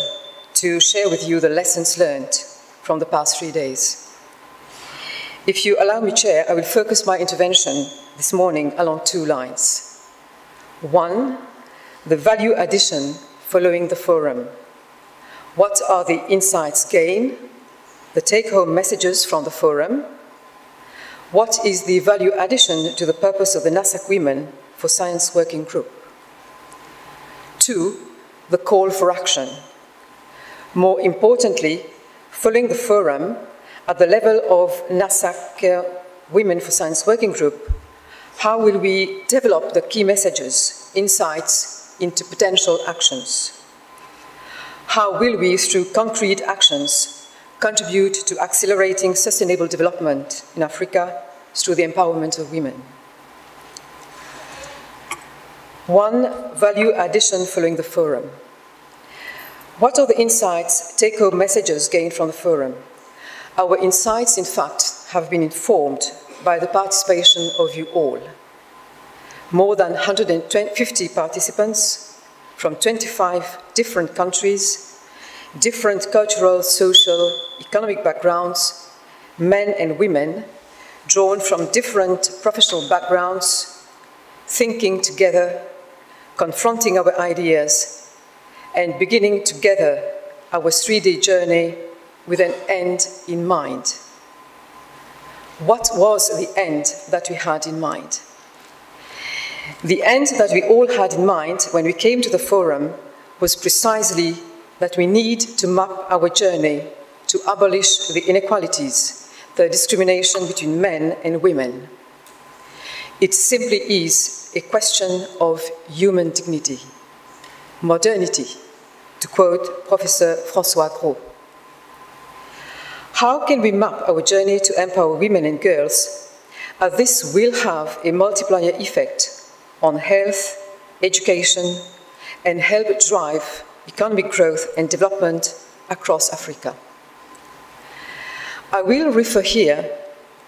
to share with you the lessons learned from the past 3 days. If you allow me, Chair, I will focus my intervention this morning along 2 lines. 1, the value addition following the forum. What are the insights gained, the take-home messages from the forum? What is the value addition to the purpose of the NASAC Women for Science Working Group? 2, the call for action. More importantly, following the forum, at the level of NASAC Women for Science Working Group, how will we develop the key messages, insights into potential actions? How will we, through concrete actions, contribute to accelerating sustainable development in Africa through the empowerment of women? 1, value addition following the forum. What are the insights, take-home messages gained from the forum? Our insights, in fact, have been informed by the participation of you all. More than 150 participants from 25 different countries, different cultural, social, economic backgrounds, men and women, drawn from different professional backgrounds, thinking together, confronting our ideas, and beginning together our 3-day journey with an end in mind. What was the end that we had in mind? The end that we all had in mind when we came to the forum was precisely that we need to map our journey to abolish the inequalities, the discrimination between men and women. It simply is a question of human dignity, modernity, to quote Professor François Gros. How can we map our journey to empower women and girls, as this will have a multiplier effect on health, education, and help drive economic growth and development across Africa? I will refer here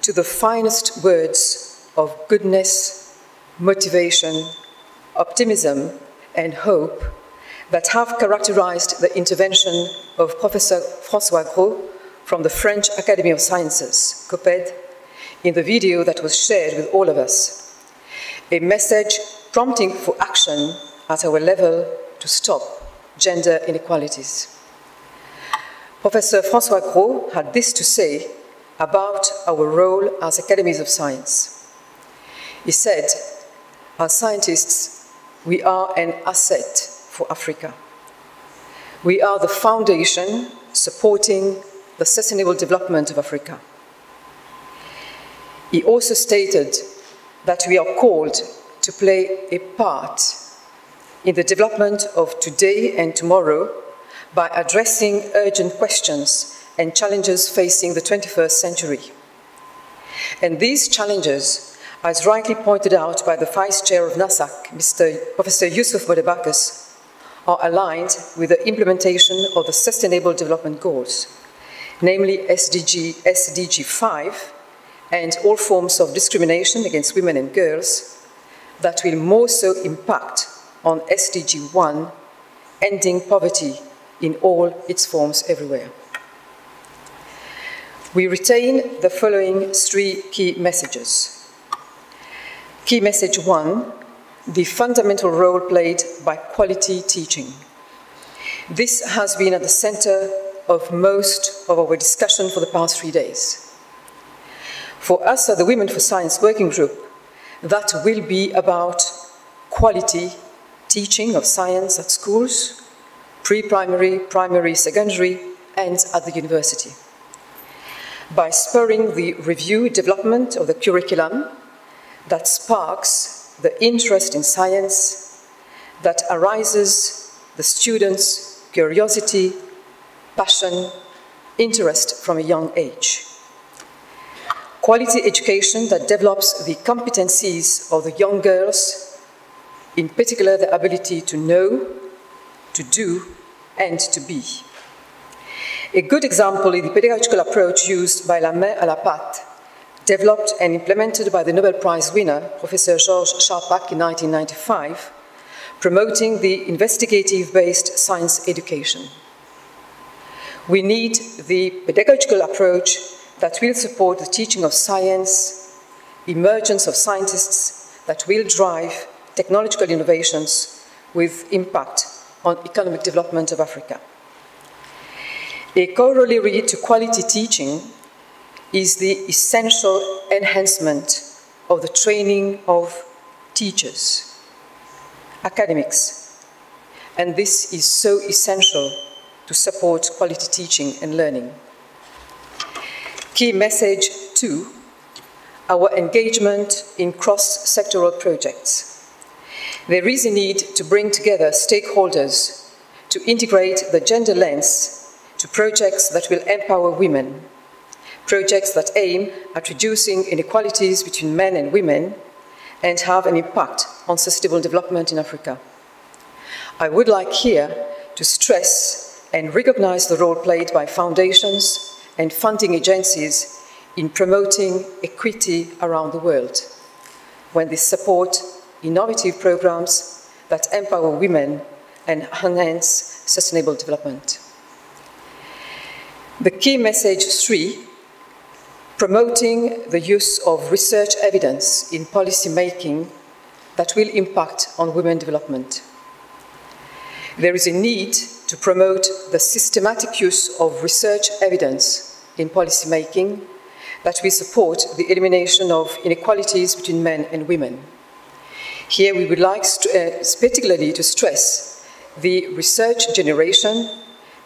to the finest words of goodness, motivation, optimism, and hope that have characterized the intervention of Professor François Gros from the French Academy of Sciences, COPED, in the video that was shared with all of us. A message prompting for action at our level to stop gender inequalities. Professor François Gros had this to say about our role as academies of science. He said, as scientists, we are an asset for Africa. We are the foundation supporting the sustainable development of Africa. He also stated that we are called to play a part in the development of today and tomorrow by addressing urgent questions and challenges facing the 21st century. And these challenges, as rightly pointed out by the Vice Chair of NASAC, Professor Yusuf Bodebakas, are aligned with the implementation of the Sustainable Development Goals, namely SDG 5, and all forms of discrimination against women and girls, that will more so impact on SDG 1, ending poverty in all its forms everywhere. We retain the following 3 key messages. Key message 1, the fundamental role played by quality teaching. This has been at the center of most of our discussion for the past 3 days. For us at the Women for Science Working Group, that will be about quality teaching of science at schools, pre-primary, primary, secondary, and at the university. By spurring the review development of the curriculum that sparks the interest in science, that arises the students' curiosity, passion, interest from a young age. Quality education that develops the competencies of the young girls, in particular the ability to know, to do, and to be. A good example is the pedagogical approach used by La Main à la Pâte, developed and implemented by the Nobel Prize winner, Professor Georges Charpak, in 1995, promoting the investigative-based science education. We need the pedagogical approach that will support the teaching of science, emergence of scientists that will drive technological innovations with impact on economic development of Africa. A corollary to quality teaching is the essential enhancement of the training of teachers, academics, and this is so essential to support quality teaching and learning. Key message 2, our engagement in cross-sectoral projects. There is a need to bring together stakeholders to integrate the gender lens to projects that will empower women, projects that aim at reducing inequalities between men and women and have an impact on sustainable development in Africa. I would like here to stress and recognize the role played by foundations and funding agencies in promoting equity around the world, when they support innovative programs that empower women and enhance sustainable development. The key message 3, promoting the use of research evidence in policy making that will impact on women development. There is a need to promote the systematic use of research evidence in policy making that will support the elimination of inequalities between men and women. Here we would like particularly to stress the research generation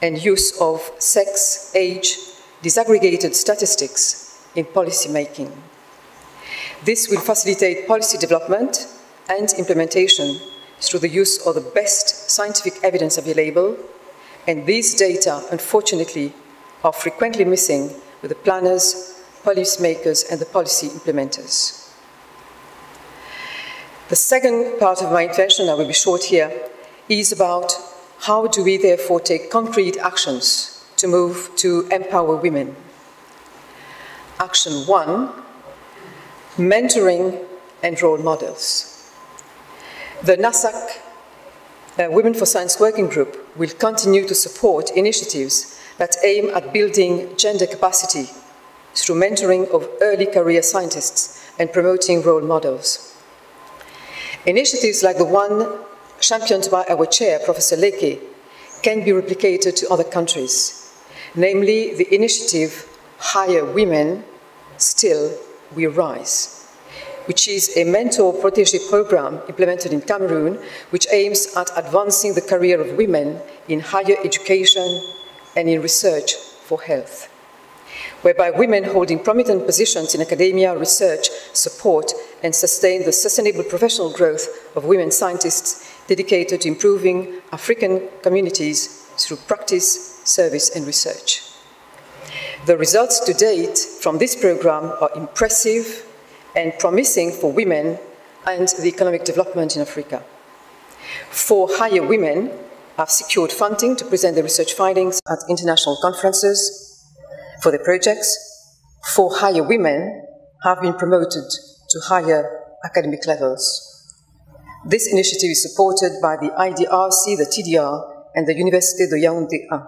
and use of sex, age, disaggregated statistics in policy making. This will facilitate policy development and implementation through the use of the best scientific evidence available, and these data, unfortunately, are frequently missing with the planners, policymakers, and the policy implementers. The second part of my intervention, I will be short here, is about how do we therefore take concrete actions to move to empower women. Action 1, mentoring and role models. The NASAC Women for Science Working Group will continue to support initiatives that aim at building gender capacity through mentoring of early career scientists and promoting role models. Initiatives like the one championed by our chair, Professor Leke, can be replicated to other countries, namely the initiative Hire Women, Still We Rise, which is a mentor protégé program implemented in Cameroon, which aims at advancing the career of women in higher education and in research for health, whereby women holding prominent positions in academia, research, support, and sustain the sustainable professional growth of women scientists dedicated to improving African communities through practice, service, and research. The results to date from this program are impressive and promising for women and the economic development in Africa. 4 Hire Women have secured funding to present their research findings at international conferences for their projects. 4 Hire Women have been promoted to higher academic levels. This initiative is supported by the IDRC, the TDR, and the Université de Yaoundé 1.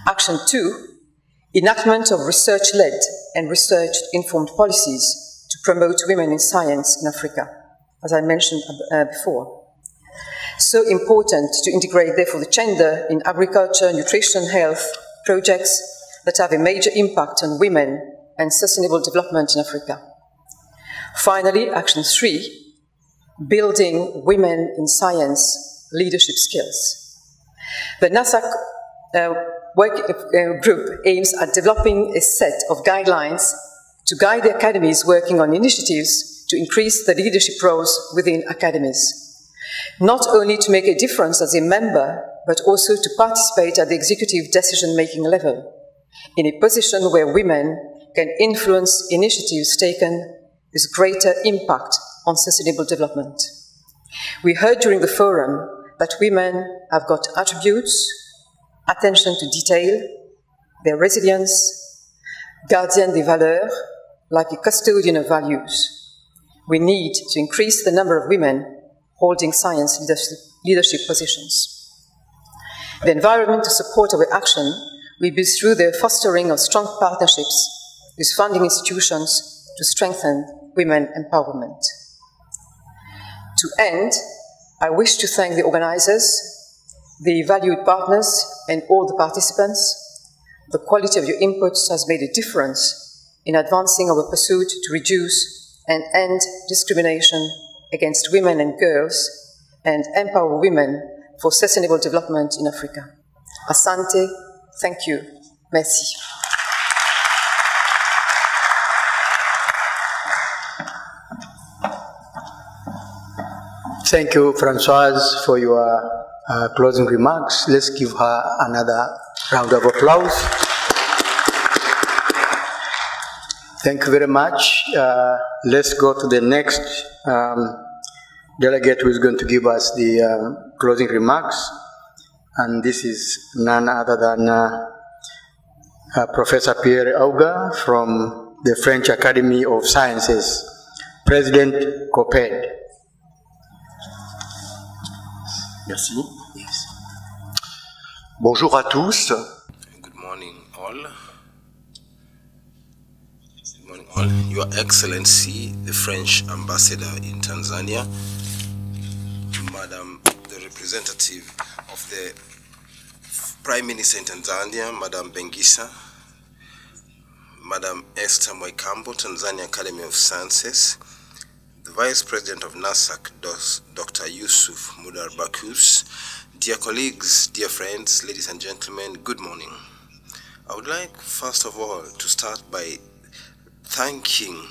Action 2, enactment of research-led and research-informed policies to promote women in science in Africa, as I mentioned before. So important to integrate, therefore, the gender in agriculture, nutrition, health projects that have a major impact on women and sustainable development in Africa. Finally, Action 3, building women in science leadership skills. The NASAC group aims at developing a set of guidelines to guide the academies working on initiatives to increase the leadership roles within academies, not only to make a difference as a member, but also to participate at the executive decision-making level, in a position where women can influence initiatives taken with greater impact on sustainable development. We heard during the forum that women have got attributes, attention to detail, their resilience, gardien des valeurs, like a custodian of values. We need to increase the number of women holding science leadership positions. The environment to support our action will be through the fostering of strong partnerships with funding institutions to strengthen women empowerment. To end, I wish to thank the organizers, the valued partners, and all the participants. The quality of your inputs has made a difference in advancing our pursuit to reduce and end discrimination against women and girls and empower women for sustainable development in Africa. Asante, thank you, merci. Thank you, Françoise, for your closing remarks. Let's give her another round of applause. Thank you very much. Let's go to the next delegate who is going to give us the closing remarks. And this is none other than Professor Pierre Auga from the French Academy of Sciences, President COPED. Merci. Yes. Bonjour à tous. Good morning, all. Good morning, all. Your Excellency, the French Ambassador in Tanzania, Madam, the representative of the Prime Minister in Tanzania, Madam Bengisa, Madam Esther Moikambo, Tanzania Academy of Sciences, the Vice President of NASAC, Dr. Yusuf Mudar Bakus, dear colleagues, dear friends, ladies and gentlemen, good morning. I would like, first of all, to start by thanking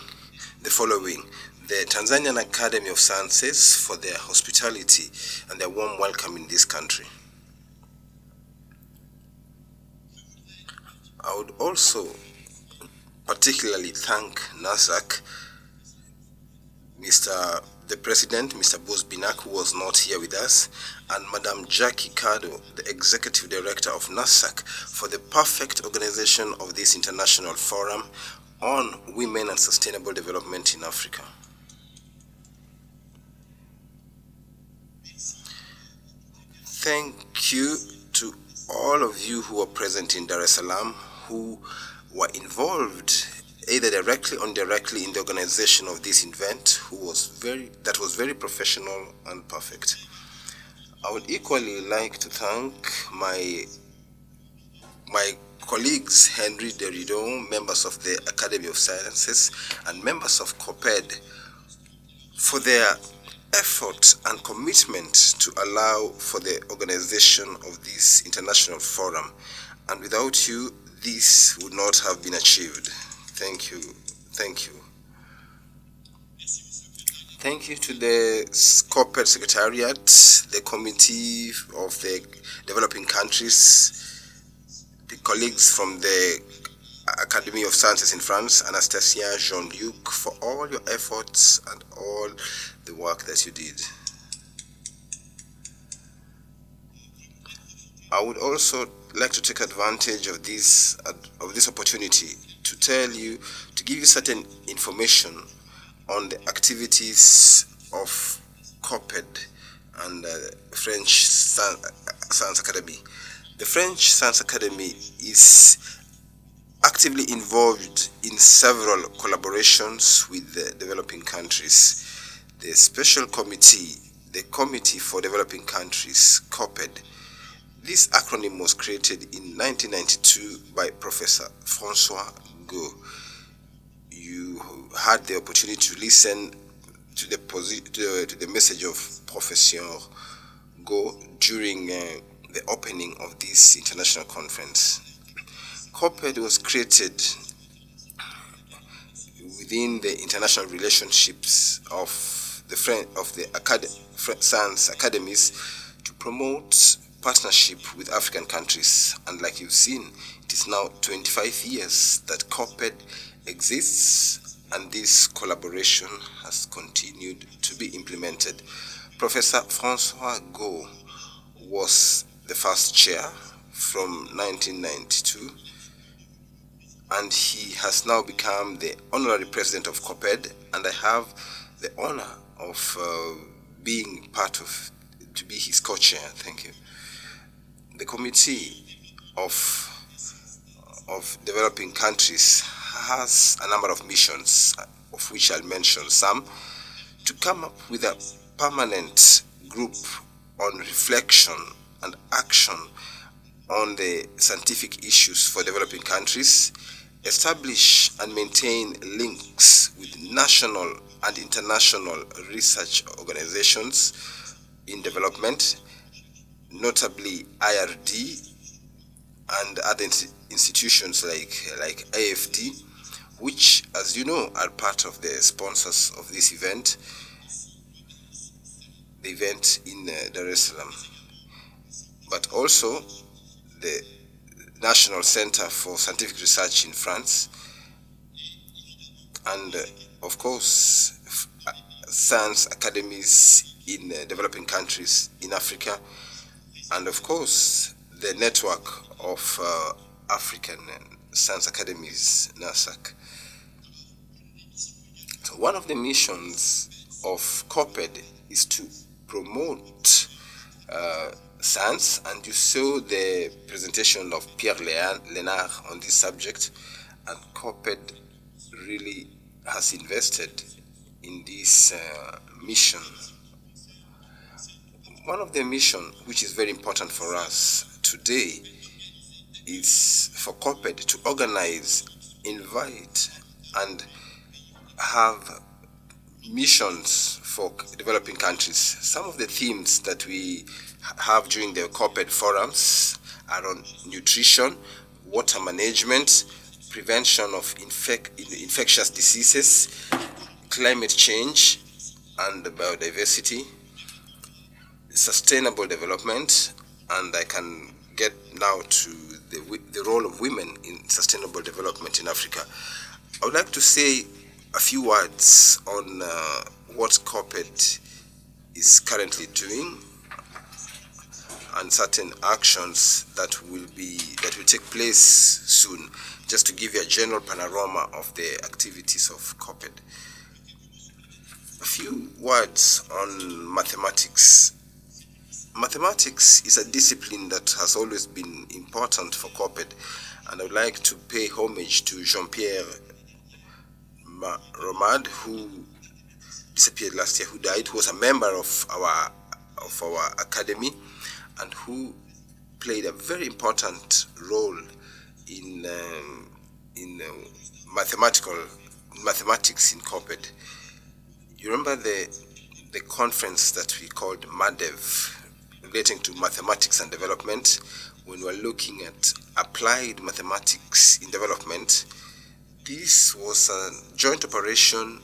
the following: the Tanzanian Academy of Sciences for their hospitality and their warm welcome in this country. I would also particularly thank NASAC, the President, Mr. Bose Binak, who was not here with us, and Madam Jackie Kado, the Executive Director of NASAC, for the perfect organization of this international forum on women and sustainable development in Africa. Thank you to all of you who were present in Dar es Salaam, who were involved either directly or indirectly in the organization of this event, that was very professional and perfect. I would equally like to thank my colleagues, Henry Derridon, members of the Academy of Sciences, and members of COPED, for their effort and commitment to allow for the organization of this international forum. And without you, this would not have been achieved. Thank you. Thank you. Thank you to the Corporate Secretariat, the Committee of the Developing Countries, the colleagues from the Academy of Sciences in France, Anastasia, Jean-Luc, for all your efforts and all the work that you did. I would also like to take advantage of this opportunity to give you certain information on the activities of COPED and French Science Academy. The French Science Academy is actively involved in several collaborations with the developing countries. The Special Committee, the Committee for Developing Countries, COPED, this acronym was created in 1992 by Professor François Go. You had the opportunity to listen to the message of Professor Go during the opening of this international conference. COPED was created within the international relationships of the science academies to promote partnership with African countries. And like you've seen, it is now 25 years that COPED exists, and this collaboration has continued to be implemented Professor Francois Go was the first chair from 1992, and he has now become the honorary president of COPED, and I have the honor of being to be his co-chair. Thank you. The Committee of Developing Countries has a number of missions, of which I'll mention some, to come up with a permanent group on reflection and action on the scientific issues for developing countries, establish and maintain links with national and international research organizations in development, notably IRD and other institutions like AFD, which, as you know, are part of the sponsors of this event, the event in Dar es Salaam, but also the National Center for Scientific Research in France, and of course science academies in developing countries in Africa, and of course the network of African science academies, NASAC. So one of the missions of COPED is to promote science, and you saw the presentation of Pierre Lénard on this subject, and COPED really has invested in this mission. One of the missions which is very important for us today is for COPED to organize, invite, and have missions for developing countries. Some of the themes that we have during the COPED forums are on nutrition, water management, prevention of infectious diseases, climate change and biodiversity, sustainable development, and I can get now to the role of women in sustainable development in Africa. I would like to say a few words on what COPED is currently doing and certain actions that will take place soon, just to give you a general panorama of the activities of COPED. A few words on mathematics. Mathematics is a discipline that has always been important for COPED, and I would like to pay homage to Jean-Pierre Romad, who disappeared last year, who died, who was a member of our academy, and who played a very important role in mathematics in COPED. You remember the conference that we called MADEV, relating to mathematics and development, when we're looking at applied mathematics in development. This was a joint operation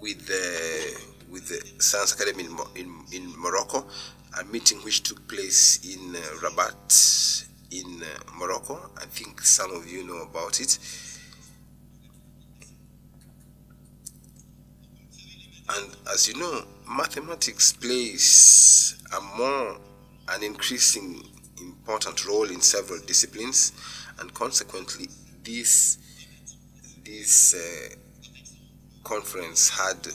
with the Science Academy in Morocco, a meeting which took place in Rabat in Morocco. I think some of you know about it. And as you know, mathematics plays an increasing important role in several disciplines, and consequently this conference had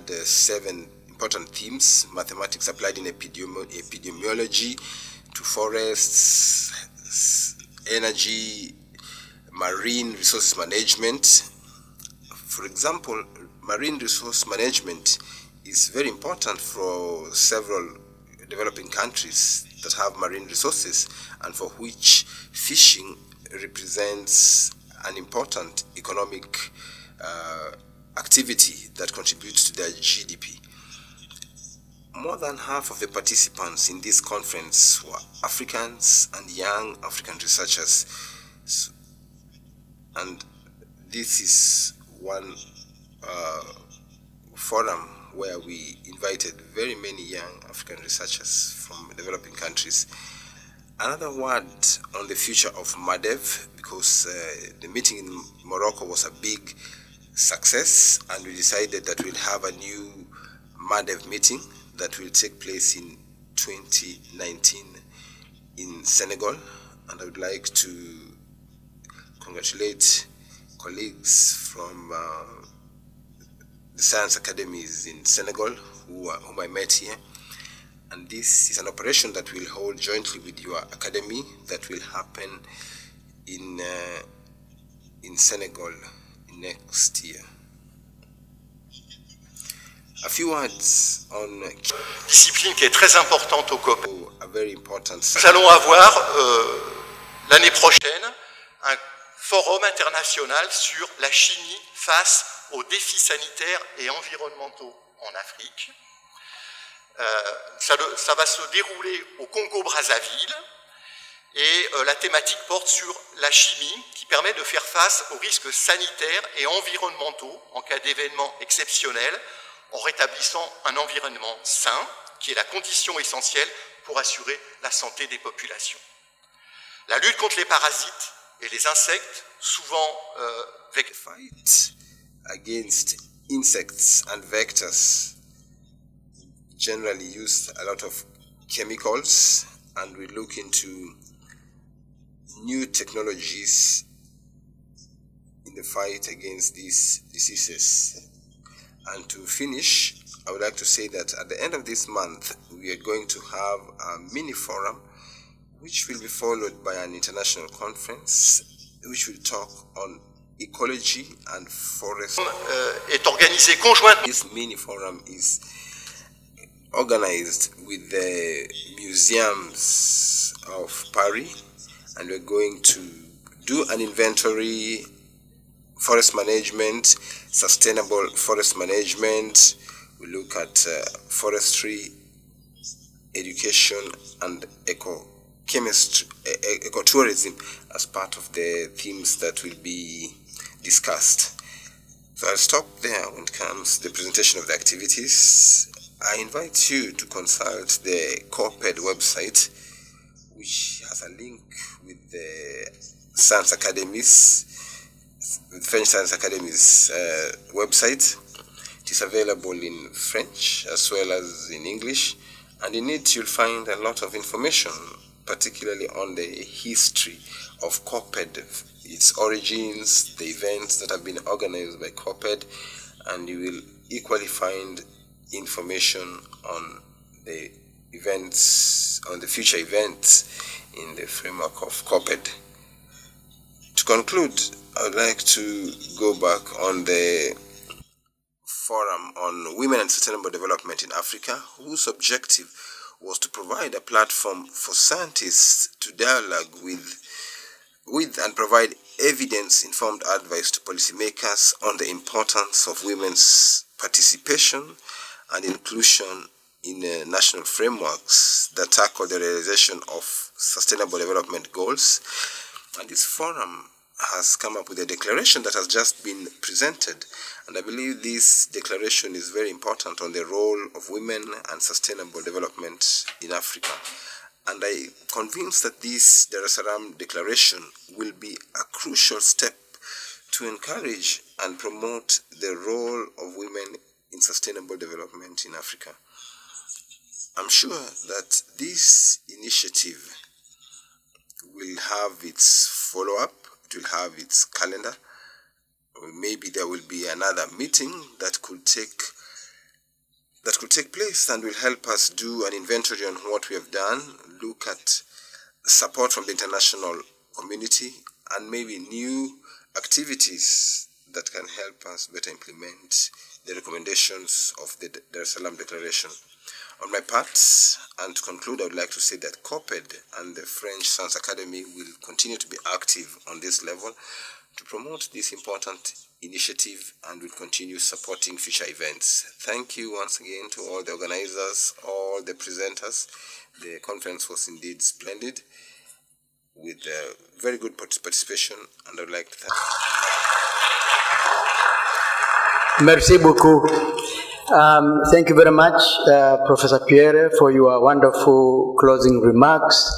7 important themes: mathematics applied in epidemiology, to forests, energy, marine resources management. For example, marine resource management is very important for several developing countries that have marine resources, and for which fishing represents an important economic activity that contributes to their GDP. More than half of the participants in this conference were Africans and young African researchers, and this is one forum where we invited very many young African researchers from developing countries. Another word on the future of MADEV, because the meeting in Morocco was a big success, and we decided that we'll have a new MADEV meeting that will take place in 2019 in Senegal, and I would like to congratulate colleagues from the science academies in Senegal whom I met here. And this is an operation that we'll hold jointly with your academy that will happen in Senegal next year. A few words on discipline qui est très importante au COP. Nous allons avoir l'année prochaine un forum international sur la chimie face aux défis sanitaires et environnementaux en Afrique. Ça va se dérouler au Congo-Brazzaville et la thématique porte sur la chimie qui permet de faire face aux risques sanitaires et environnementaux en cas d'événements exceptionnels en rétablissant un environnement sain qui est la condition essentielle pour assurer la santé des populations. La lutte contre les parasites et les insectes, souvent fight against insects and vectors generally use a lot of chemicals, and we look into new technologies in the fight against these diseases. And to finish, I would like to say that at the end of this month, we are going to have a mini forum which will be followed by an international conference which will talk on ecology and forest. Est organisé conjointement. This mini forum is organized with the museums of Paris, and we're going to do an inventory, forest management, sustainable forest management. We look at forestry, education, and eco-chemistry, ecotourism as part of the themes that will be discussed. So I'll stop there when it comes to the presentation of the activities. I invite you to consult the COPED website, which has a link with the Science Academies, the French Science Academies website. It is available in French as well as in English, and in it you'll find a lot of information, particularly on the history of COPED, its origins, the events that have been organized by COPED, and you will equally find information on the events, on the future events in the framework of COPED. To conclude, I would like to go back on the forum on women and sustainable development in Africa, whose objective was to provide a platform for scientists to dialogue with and provide evidence-informed advice to policymakers on the importance of women's participation and inclusion in national frameworks that tackle the realization of sustainable development goals. And this forum has come up with a declaration that has just been presented, and I believe this declaration is very important on the role of women and sustainable development in Africa. And I am convinced that this Dar es Salaam declaration will be a crucial step to encourage and promote the role of women in sustainable development in Africa. I'm sure that this initiative will have its follow-up, it will have its calendar, or maybe there will be another meeting that could take place and will help us do an inventory on what we have done, look at support from the international community, and maybe new activities that can help us better implement the recommendations of the Dar es Salaam Declaration. On my part, and to conclude, I would like to say that COPED and the French Science Academy will continue to be active on this level to promote this important initiative and will continue supporting future events. Thank you once again to all the organizers, all the presenters. The conference was indeed splendid with very good participation, and I would like to thank you. Merci beaucoup. Thank you very much, Professor Pierre, for your wonderful closing remarks.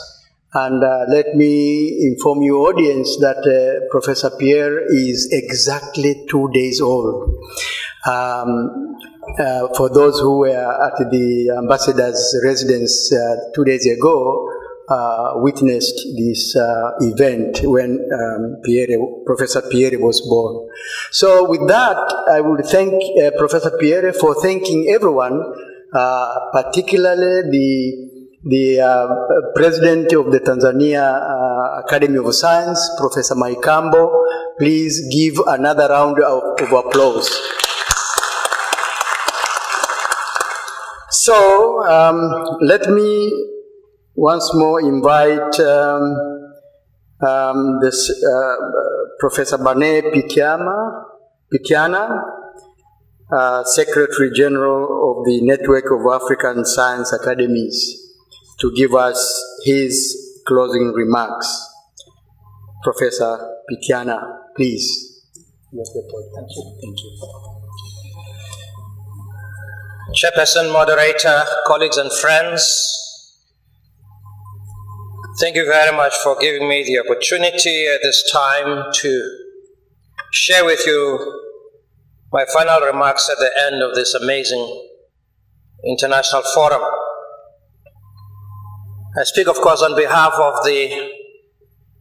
And let me inform you, audience, that Professor Pierre is exactly 2 days old. for those who were at the ambassador's residence 2 days ago, witnessed this event when Professor Pierre was born. So with that, I would thank Professor Pierre for thanking everyone, particularly the President of the Tanzania Academy of Science, Professor Maikambo. Please give another round of applause. So let me once more invite Professor Bane Pitiana, Secretary General of the Network of African Science Academies, to give us his closing remarks. Professor Pitiana, please. Thank you. Thank you. Chairperson, moderator, colleagues and friends, thank you very much for giving me the opportunity at this time to share with you my final remarks at the end of this amazing international forum. I speak, of course, on behalf of the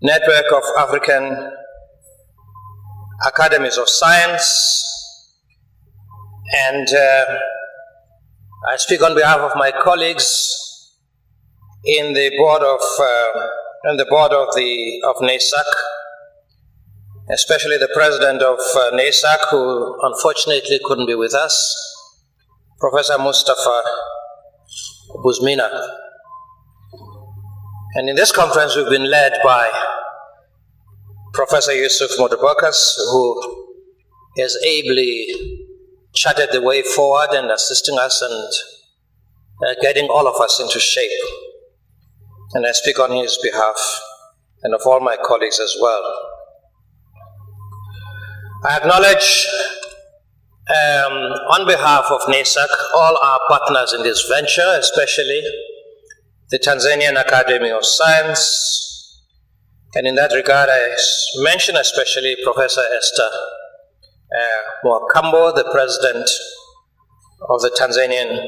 Network of African Academies of Science, and I speak on behalf of my colleagues in the board of NASAC, especially the president of NASAC, who unfortunately couldn't be with us, Professor Mustafa Buzmina. And in this conference, we've been led by Professor Yusuf Motobokas, who has ably charted the way forward and assisting us and getting all of us into shape. And I speak on his behalf and of all my colleagues as well. I acknowledge on behalf of NASAC all our partners in this venture, especially the Tanzanian Academy of Science. And in that regard, I mention especially Professor Esther Mwakambo, the president of the Tanzanian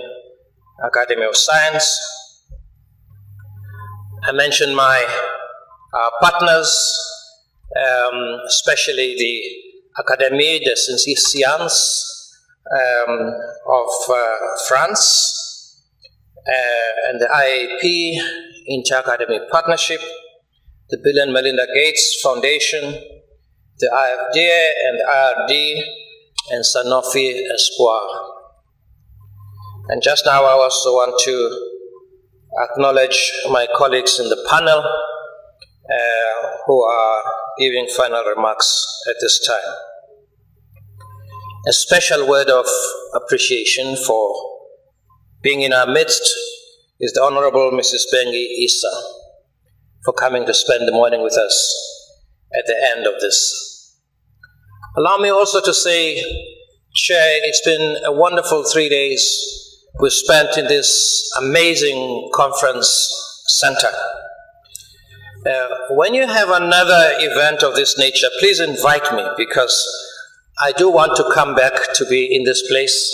Academy of Science. I mention my partners, especially the Académie des Sciences of France, and the IAP, Inter-Academic Partnership, the Bill and Melinda Gates Foundation, the IFDA and IRD, and Sanofi Espoir. And just now I also want to acknowledge my colleagues in the panel who are giving final remarks at this time. A special word of appreciation for being in our midst is the Honorable Mrs. Bengi Issa, for coming to spend the morning with us at the end of this. Allow me also to say, Chair, it's been a wonderful 3 days we've spent in this amazing conference center. When you have another event of this nature, please invite me, because I do want to come back to be in this place.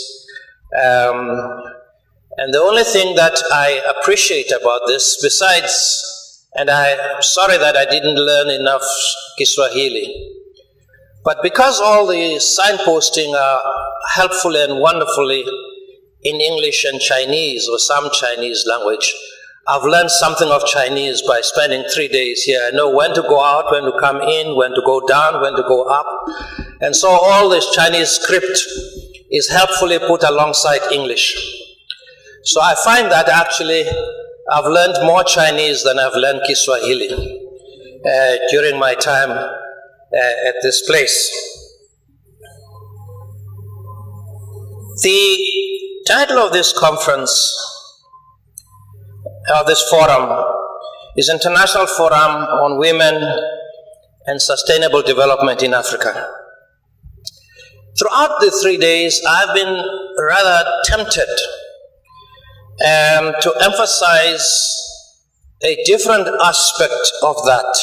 And the only thing that I appreciate about this, besides, and I'm sorry that I didn't learn enough Kiswahili, but because all the signposting are helpfully and wonderfully in English and Chinese, or some Chinese language, I've learned something of Chinese by spending 3 days here. I know when to go out, when to come in, when to go down, when to go up. And so all this Chinese script is helpfully put alongside English. So I find that actually I've learned more Chinese than I've learned Kiswahili during my time at this place. The title of this conference, of this forum, is International Forum on Women and Sustainable Development in Africa. Throughout the 3 days, I've been rather tempted to emphasize a different aspect of that.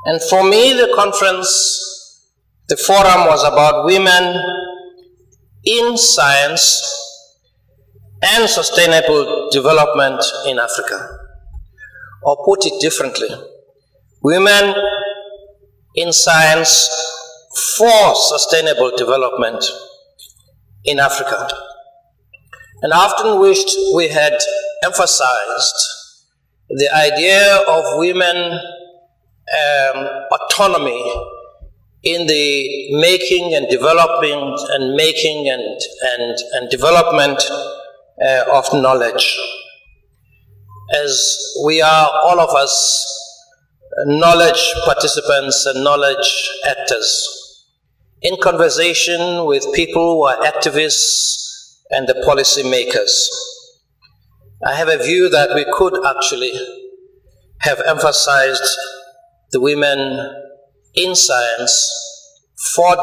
And for me, the conference, the forum was about women in science and sustainable development in Africa. Or put it differently, women in science for sustainable development in Africa. And I often wished we had emphasized the idea of women autonomy in the making and developing and development of knowledge. As we are, all of us, knowledge participants and knowledge actors in conversation with people who are activists and the policy makers. I have a view that we could actually have emphasized the women in science for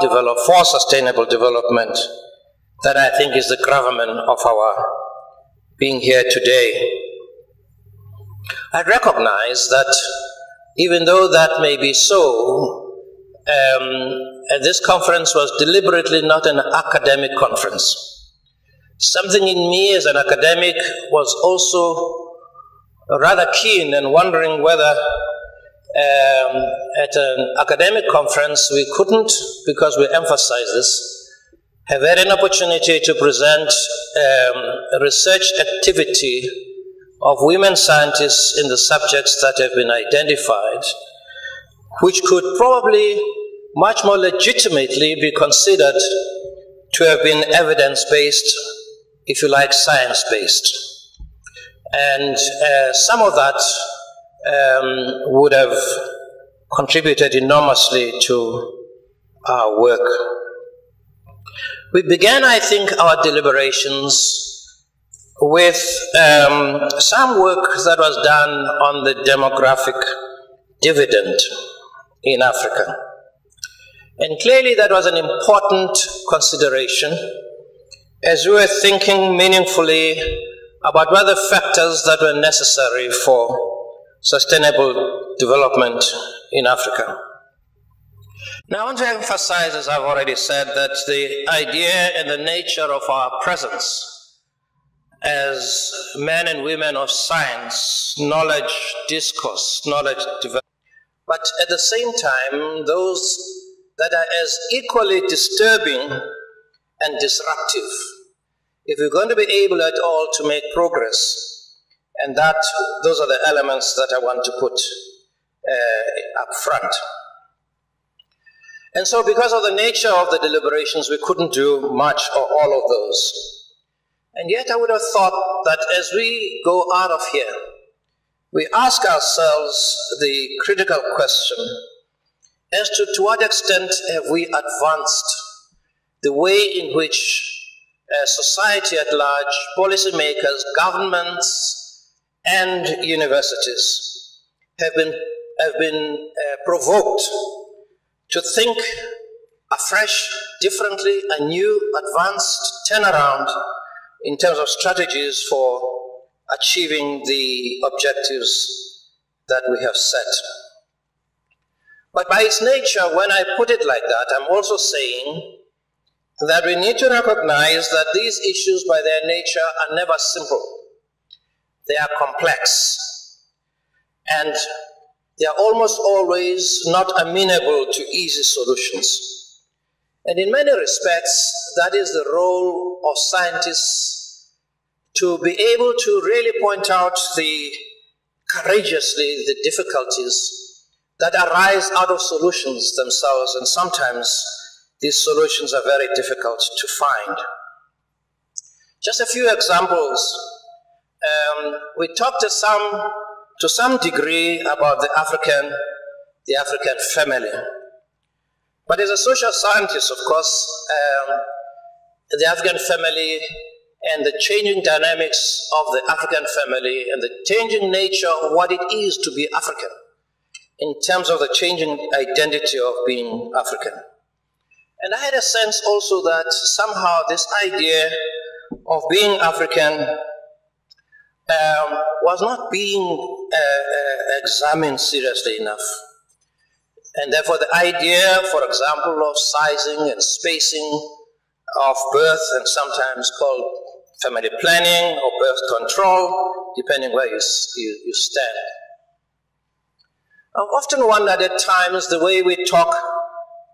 sustainable development. That I think is the gravamen of our being here today. I recognize that even though that may be so, this conference was deliberately not an academic conference. Something in me as an academic was also rather keen and wondering whether at an academic conference we couldn't, because we emphasize this, have had an opportunity to present research activity of women scientists in the subjects that have been identified, which could probably much more legitimately be considered to have been evidence-based, if you like, science-based. And some of that would have contributed enormously to our work. We began, I think, our deliberations with some work that was done on the demographic dividend in Africa. And clearly that was an important consideration as we were thinking meaningfully about what the factors that were necessary for sustainable development in Africa. Now I want to emphasize, as I've already said, that the idea and the nature of our presence as men and women of science, knowledge, discourse, knowledge development, but at the same time, those that are as equally disturbing and disruptive, if we're going to be able at all to make progress. And those are the elements that I want to put up front. And so because of the nature of the deliberations, we couldn't do much or all of those. And yet I would have thought that as we go out of here, we ask ourselves the critical question as to what extent have we advanced the way in which society at large, policymakers, governments, and universities have been provoked to think afresh, differently, anew, advanced, turnaround in terms of strategies for achieving the objectives that we have set. But by its nature, when I put it like that, I'm also saying that we need to recognize that these issues by their nature are never simple. They are complex. And they are almost always not amenable to easy solutions. And in many respects, that is the role of scientists, to be able to really point out courageously the difficulties that arise out of solutions themselves, and sometimes these solutions are very difficult to find. Just a few examples. We talked to some degree about the African family. But as a social scientist, of course, the African family and the changing dynamics of the African family and the changing nature of what it is to be African in terms of the changing identity of being African. And I had a sense also that somehow this idea of being African was not being examined seriously enough. And therefore the idea, for example, of sizing and spacing of birth, and sometimes called family planning or birth control, depending where you stand. I've often wondered at times the way we talk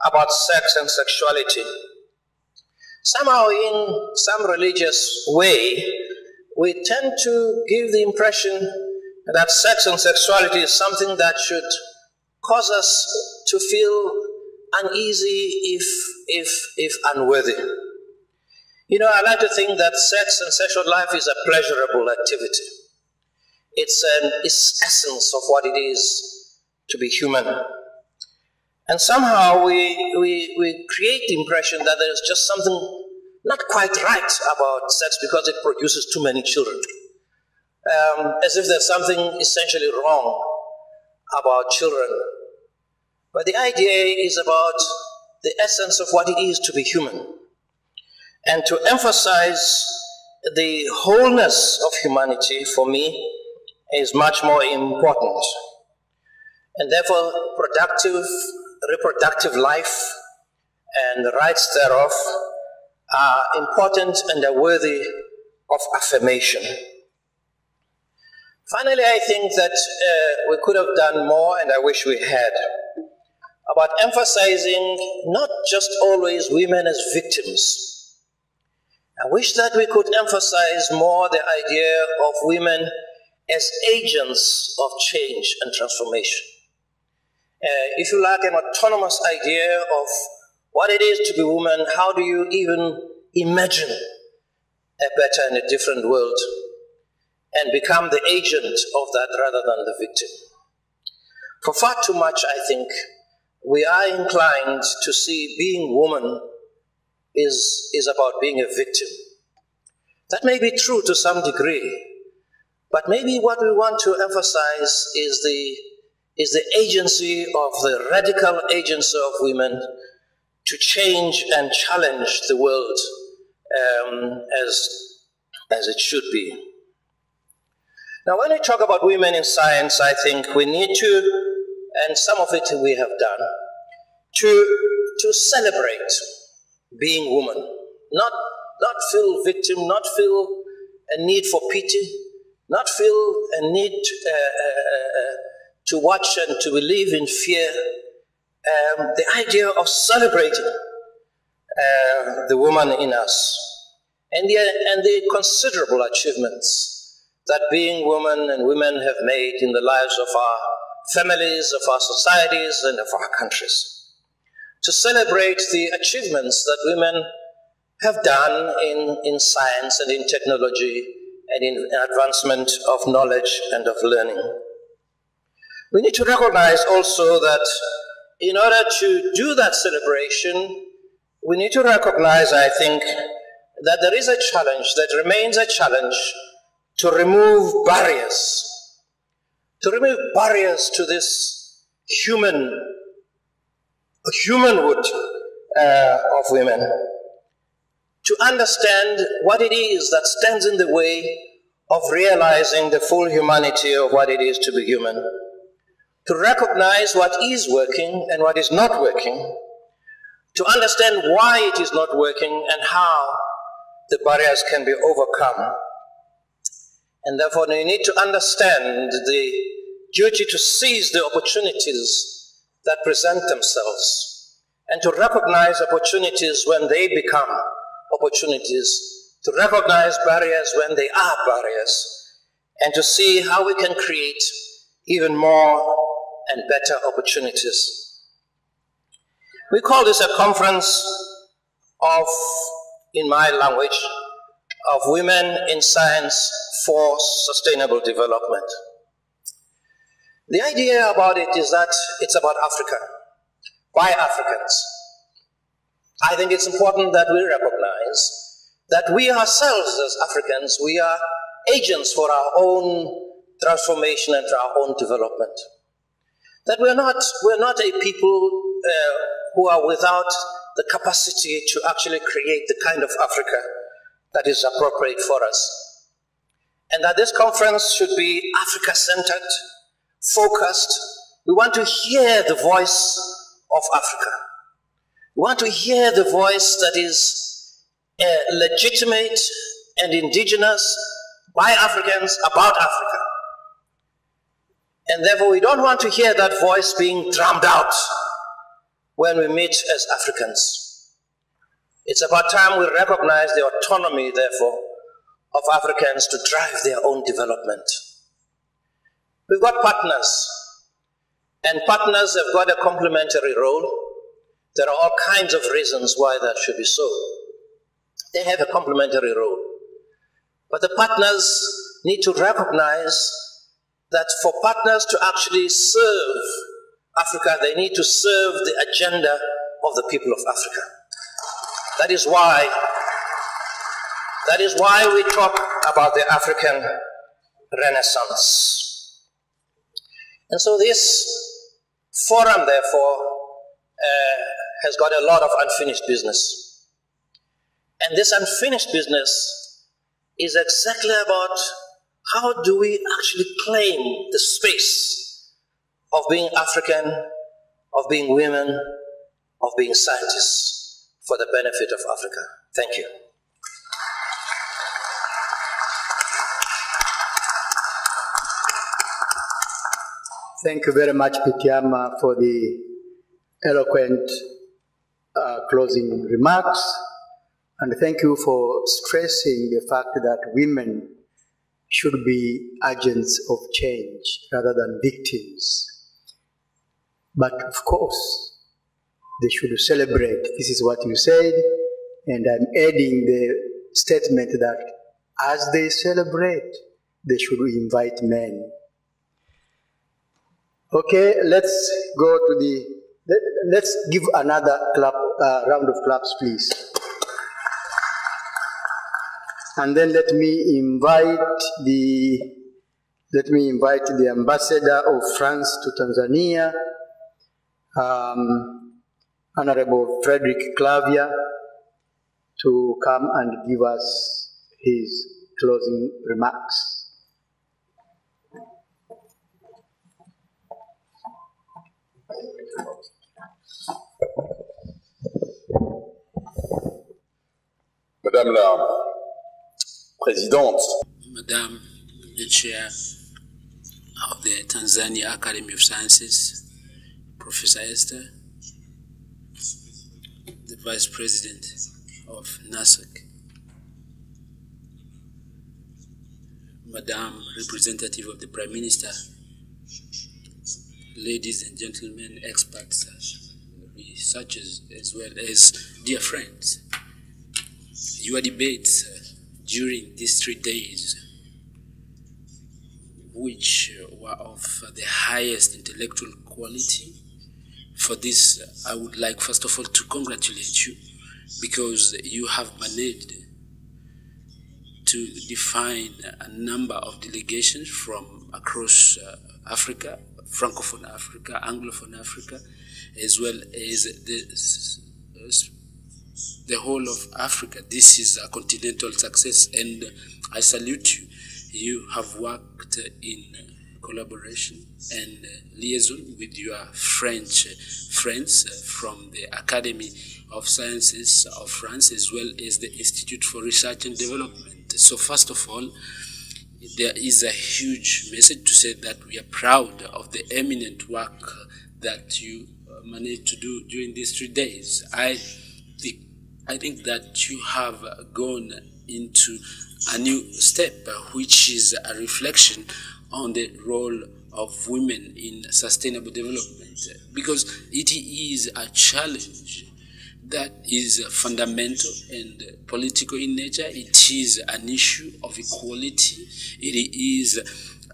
about sex and sexuality. Somehow in some religious way, we tend to give the impression that sex and sexuality is something that should cause us to feel uneasy if unworthy. You know, I like to think that sex and sexual life is a pleasurable activity. It's an essence of what it is to be human. And somehow we create the impression that there's just something not quite right about sex because it produces too many children. As if there's something essentially wrong about children. But the idea is about the essence of what it is to be human. And to emphasize the wholeness of humanity, for me, is much more important. And therefore, reproductive life and the rights thereof are important and are worthy of affirmation. Finally, I think that we could have done more, and I wish we had, about emphasizing not just always women as victims. I wish that we could emphasize more the idea of women as agents of change and transformation. If you like, an autonomous idea of what it is to be woman, how do you even imagine a better and a different world and become the agent of that rather than the victim? For far too much, I think, we are inclined to see being woman is about being a victim. That may be true to some degree, but maybe what we want to emphasize is the agency of the radical agency of women to change and challenge the world as it should be. Now, when we talk about women in science, I think we need to, and some of it we have done, to celebrate being woman, not feel victim, not feel a need for pity, not feel a need to watch and to live in fear. The idea of celebrating the woman in us and the considerable achievements that being woman and women have made in the lives of our families, of our societies, and of our countries. To celebrate the achievements that women have done in science and in technology and in advancement of knowledge and of learning. We need to recognize also that in order to do that celebration, we need to recognize, I think, that there is a challenge, that remains a challenge to remove barriers to this humanhood of women, to understand what it is that stands in the way of realizing the full humanity of what it is to be human, to recognize what is working and what is not working, to understand why it is not working and how the barriers can be overcome. And therefore, we need to understand the duty to seize the opportunities that present themselves and to recognize opportunities when they become opportunities, to recognize barriers when they are barriers, and to see how we can create even more and better opportunities. We call this a conference of, in my language, of women in science for sustainable development. The idea about it is that it's about Africa, by Africans. I think it's important that we recognize that we ourselves as Africans, we are agents for our own transformation and for our own development. That we're not a people who are without the capacity to actually create the kind of Africa that is appropriate for us. And that this conference should be Africa-centered, focused. We want to hear the voice of Africa. We want to hear the voice that is legitimate and indigenous by Africans about Africa. And therefore we don't want to hear that voice being drowned out when we meet as Africans. It's about time we recognize the autonomy, therefore, of Africans to drive their own development. We've got partners, and partners have got a complementary role. There are all kinds of reasons why that should be so. They have a complementary role. But the partners need to recognize that for partners to actually serve Africa, they need to serve the agenda of the people of Africa. That is why we talk about the African Renaissance. And so this forum, therefore, has got a lot of unfinished business. And this unfinished business is exactly about how do we actually claim the space of being African, of being women, of being scientists for the benefit of Africa. Thank you. Thank you very much, Pitiama, for the eloquent closing remarks. And thank you for stressing the fact that women should be agents of change rather than victims. But of course, they should celebrate. This is what you said, and I'm adding the statement that as they celebrate, they should invite men. Okay, let's go to the, let's give another clap, round of claps, please. And then let me invite the ambassador of France to Tanzania, Honorable Frederick Clavier, to come and give us his closing remarks. Madame la Présidente, Madame the Chair of the Tanzania Academy of Sciences, Professor Esther, the Vice President of NASAC, Madame Representative of the Prime Minister, ladies and gentlemen, experts, researchers, as well as dear friends. Your debates during these 3 days, which were of the highest intellectual quality, for this I would like first of all to congratulate you, because you have managed to define a number of delegations from across Africa, Francophone Africa, Anglophone Africa, as well as the whole of Africa. This is a continental success, and I salute you. You have worked in collaboration and liaison with your French friends from the Academy of Sciences of France, as well as the Institute for Research and Development. So first of all, there is a huge message to say that we are proud of the eminent work that you managed to do during these 3 days. I think that you have gone into a new step, which is a reflection on the role of women in sustainable development, because it is a challenge that is fundamental and political in nature. It is an issue of equality. It is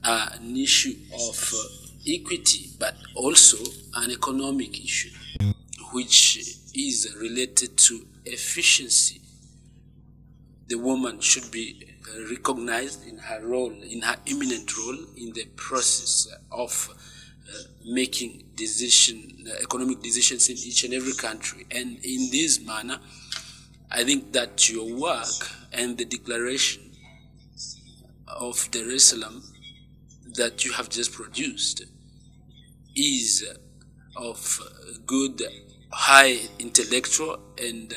an issue of equity, but also an economic issue, which is related to efficiency. The woman should be recognized in her role, in her eminent role in the process of making economic decisions in each and every country. And in this manner, I think that your work and the declaration of Dar es Salaam that you have just produced is of good, high intellectual and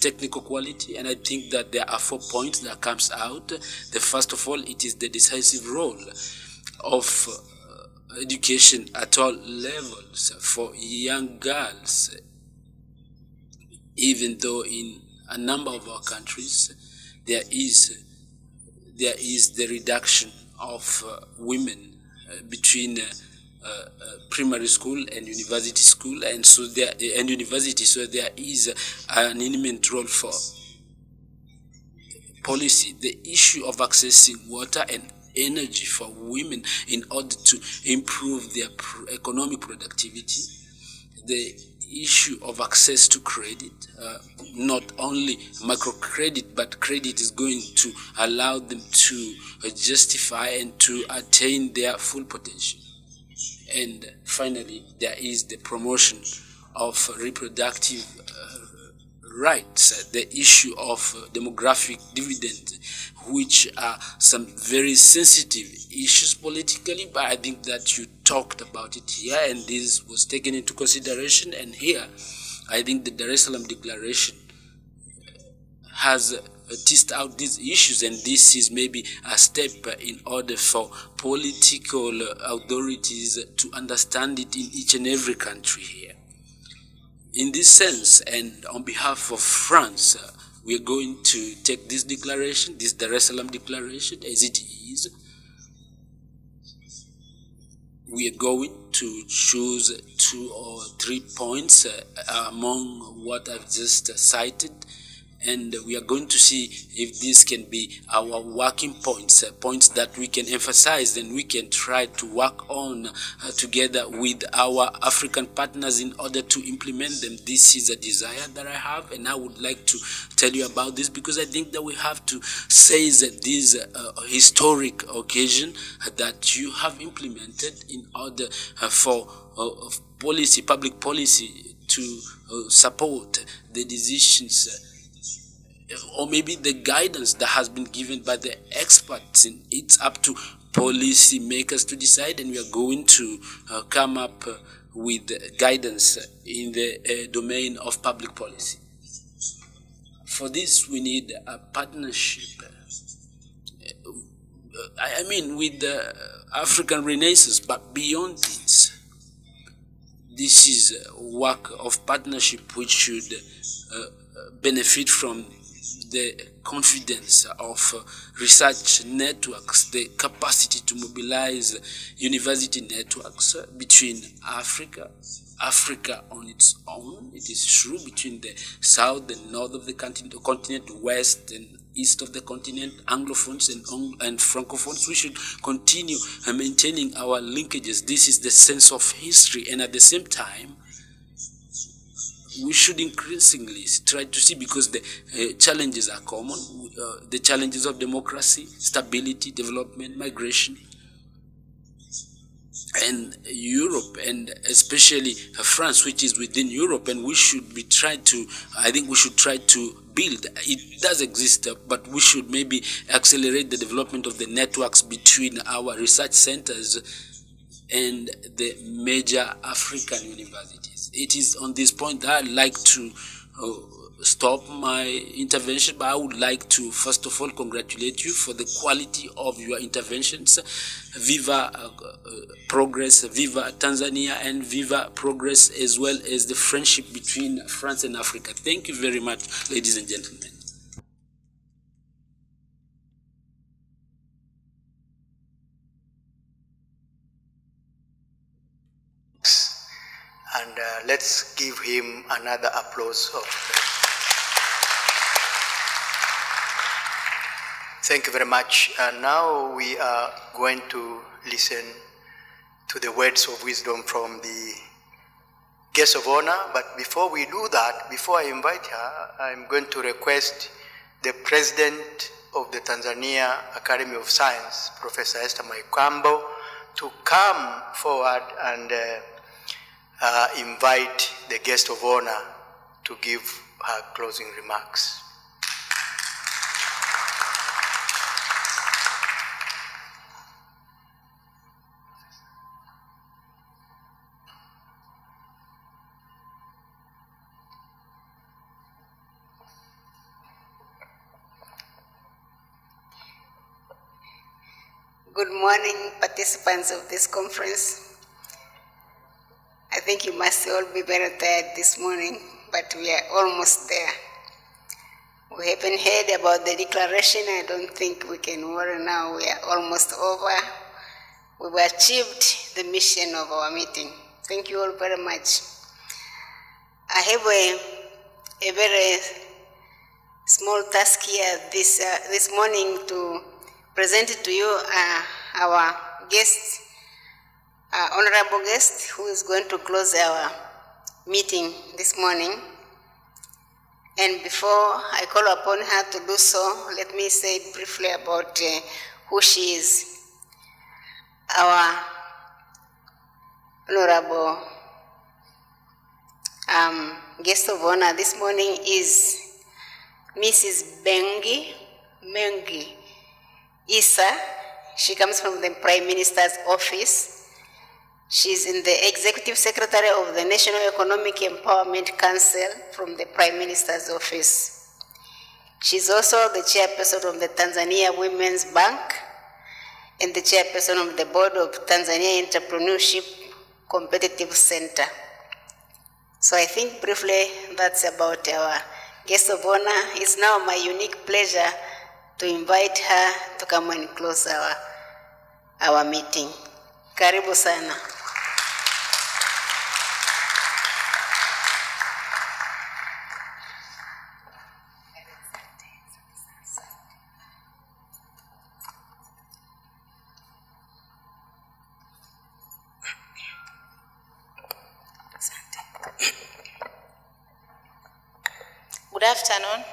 technical quality, and I think that there are 4 points that comes out. The first of all, it is the decisive role of education at all levels for young girls, even though in a number of our countries there is the reduction of women between primary school and university school, and so there is an imminent role for policy. The issue of accessing water and energy for women in order to improve their economic productivity, the issue of access to credit, not only microcredit, but credit is going to allow them to justify and to attain their full potential. And finally, there is the promotion of reproductive rights, the issue of demographic dividend, which are some very sensitive issues politically, but I think that you talked about it here and this was taken into consideration. And here, I think the Dar es Salaam Declaration has teased out these issues, and this is maybe a step in order for political authorities to understand it in each and every country here. In this sense, and on behalf of France, we are going to take this declaration, this Dar es Salaam Declaration, as it is. We are going to choose 2 or 3 points among what I've just cited, and we are going to see if this can be our working points, points that we can emphasize and we can try to work on together with our African partners in order to implement them. This is a desire that I have, and I would like to tell you about this because I think that we have to seize this historic occasion that you have implemented in order for policy, public policy to support the decisions or maybe the guidance that has been given by the experts. And it's up to policy makers to decide, and we are going to come up with guidance in the domain of public policy. For this, we need a partnership, I mean, with the African Renaissance, but beyond this is work of partnership which should benefit from the confidence of research networks, the capacity to mobilize university networks between Africa on its own. It is true, between the south and north of the continent, west and east of the continent, Anglophones and Francophones. We should continue maintaining our linkages. This is the sense of history, and at the same time, we should increasingly try to see, because the challenges are common, the challenges of democracy, stability, development, migration, and Europe, and especially France, which is within Europe, and we should be I think we should try to build. It does exist, but we should maybe accelerate the development of the networks between our research centers and the major African universities. It is on this point that I'd like to stop my intervention, but I would like to first of all congratulate you for the quality of your interventions. Viva Progress, Viva Tanzania, and Viva Progress, as well as the friendship between France and Africa. Thank you very much, ladies and gentlemen. And let's give him another applause. Thank you very much. Now we are going to listen to the words of wisdom from the guest of honor. But before we do that, before I invite her, I'm going to request the president of the Tanzania Academy of Science, Professor Esther Maikwambo, to come forward and invite the guest of honor to give her closing remarks. Good morning, participants of this conference. I think you must all be very tired this morning, but we are almost there. We haven't heard about the declaration. I don't think we can worry now. We are almost over. We've achieved the mission of our meeting. Thank you all very much. I have a very small task here this morning to present to you our guest, honorable guest, who is going to close our meeting this morning. And before I call upon her to do so, let me say briefly about who she is. Our honorable guest of honor this morning is Mrs. Mengi Issa. She comes from the Prime Minister's office. She's in the Executive Secretary of the National Economic Empowerment Council from the Prime Minister's office. She's also the chairperson of the Tanzania Women's Bank and the chairperson of the board of Tanzania Entrepreneurship Competitive Center. So I think briefly that's about our guest of honor. It's now my unique pleasure to invite her to come and close our meeting. Karibu sana. Good afternoon.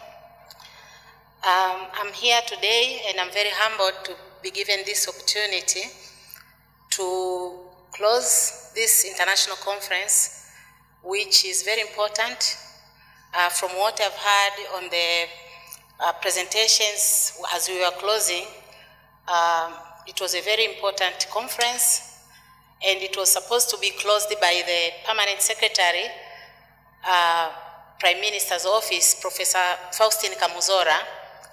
I'm here today and I'm very humbled to be given this opportunity to close this international conference, which is very important. From what I've heard on the presentations as we were closing, it was a very important conference, and it was supposed to be closed by the Permanent Secretary, Prime Minister's Office, Professor Faustin Kamuzora.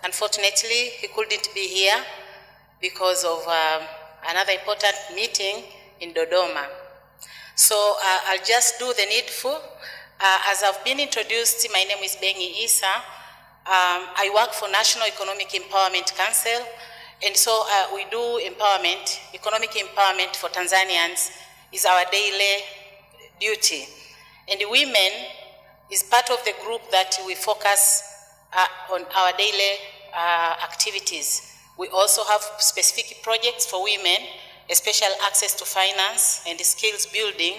Unfortunately, he couldn't be here because of another important meeting in Dodoma. So I'll just do the needful. As I've been introduced, my name is Bengi Issa. I work for National Economic Empowerment Council, and so we do empowerment, economic empowerment for Tanzanians is our daily duty. And women is part of the group that we focus on our daily activities. We also have specific projects for women, especially access to finance and skills building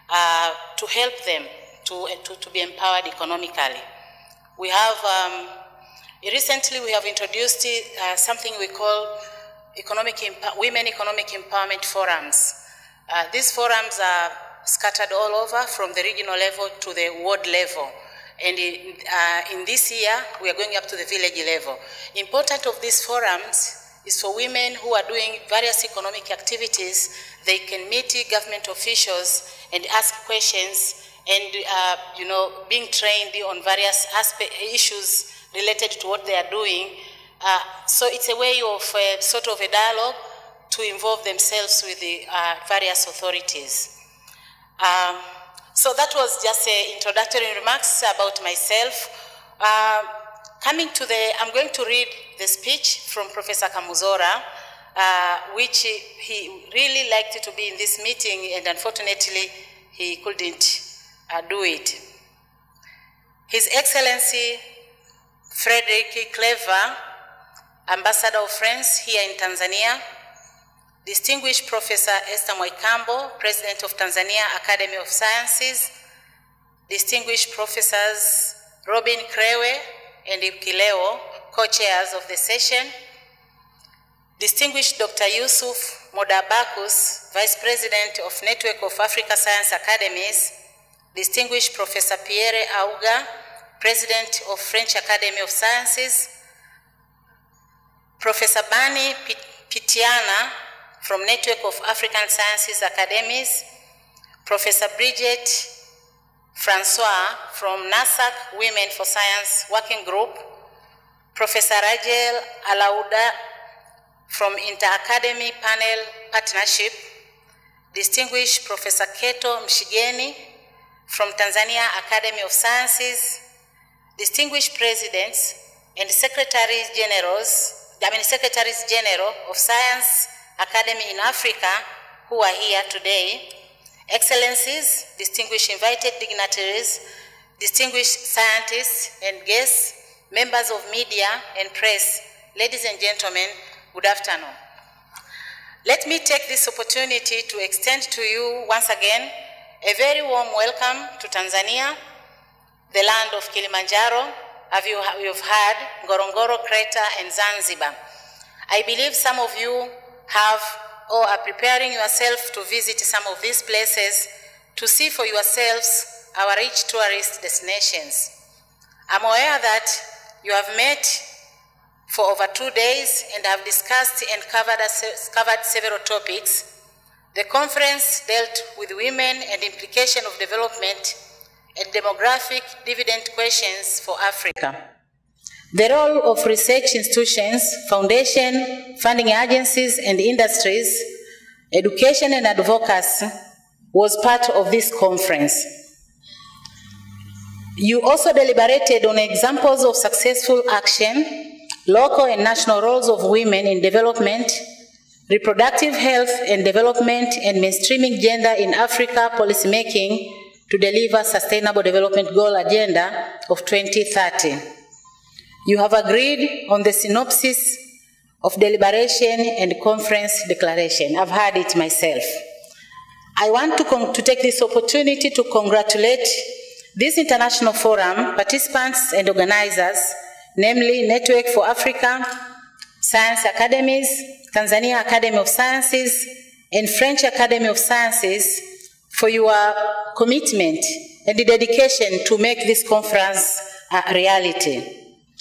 to help them to be empowered economically. We have, recently we have introduced something we call Women Economic Empowerment Forums. These forums are scattered all over from the regional level to the ward level. And in this year, we are going up to the village level. Important of these forums is for women who are doing various economic activities. They can meet government officials and ask questions and, being trained on various issues related to what they are doing. So it's a way of sort of a dialogue to involve themselves with the various authorities. So that was just introductory remarks about myself. I'm going to read the speech from Professor Kamuzora, which he really liked to be in this meeting, and unfortunately he couldn't do it. His Excellency Frederick Clever, Ambassador of France here in Tanzania, Distinguished Professor Esther Mwaikambo, President of Tanzania Academy of Sciences, Distinguished Professors Robin Krewe and Kileo, co-chairs of the session, Distinguished Dr. Yusuf Modabakus, Vice President of Network of Africa Science Academies, Distinguished Professor Pierre Auga, President of French Academy of Sciences, Professor Bani Pitiana from Network of African Sciences Academies, Professor Bridget Francois from NASAC Women for Science Working Group, Professor Rajel Alauda from Inter-Academy Panel Partnership, distinguished Professor Keto Mshigeni from Tanzania Academy of Sciences, distinguished presidents and secretaries general of Science Academy in Africa who are here today, excellencies, distinguished invited dignitaries, distinguished scientists and guests, members of media and press, ladies and gentlemen, good afternoon. Let me take this opportunity to extend to you once again a very warm welcome to Tanzania, the land of Kilimanjaro, as you've heard, Ngorongoro Crater and Zanzibar. I believe some of you have or are preparing yourself to visit some of these places to see for yourselves our rich tourist destinations. I'm aware that you have met for over 2 days and have discussed and covered several topics. The conference dealt with women and implication of development and demographic dividend questions for Africa. The role of research institutions, foundation, funding agencies and industries, education and advocacy was part of this conference. You also deliberated on examples of successful action, local and national roles of women in development, reproductive health and development, and mainstreaming gender in Africa policymaking to deliver Sustainable Development Goal Agenda of 2030. You have agreed on the synopsis of deliberation and conference declaration. I've heard it myself. I want to take this opportunity to congratulate this international forum, participants and organizers, namely Network for Africa, Science Academies, Tanzania Academy of Sciences, and French Academy of Sciences for your commitment and the dedication to make this conference a reality.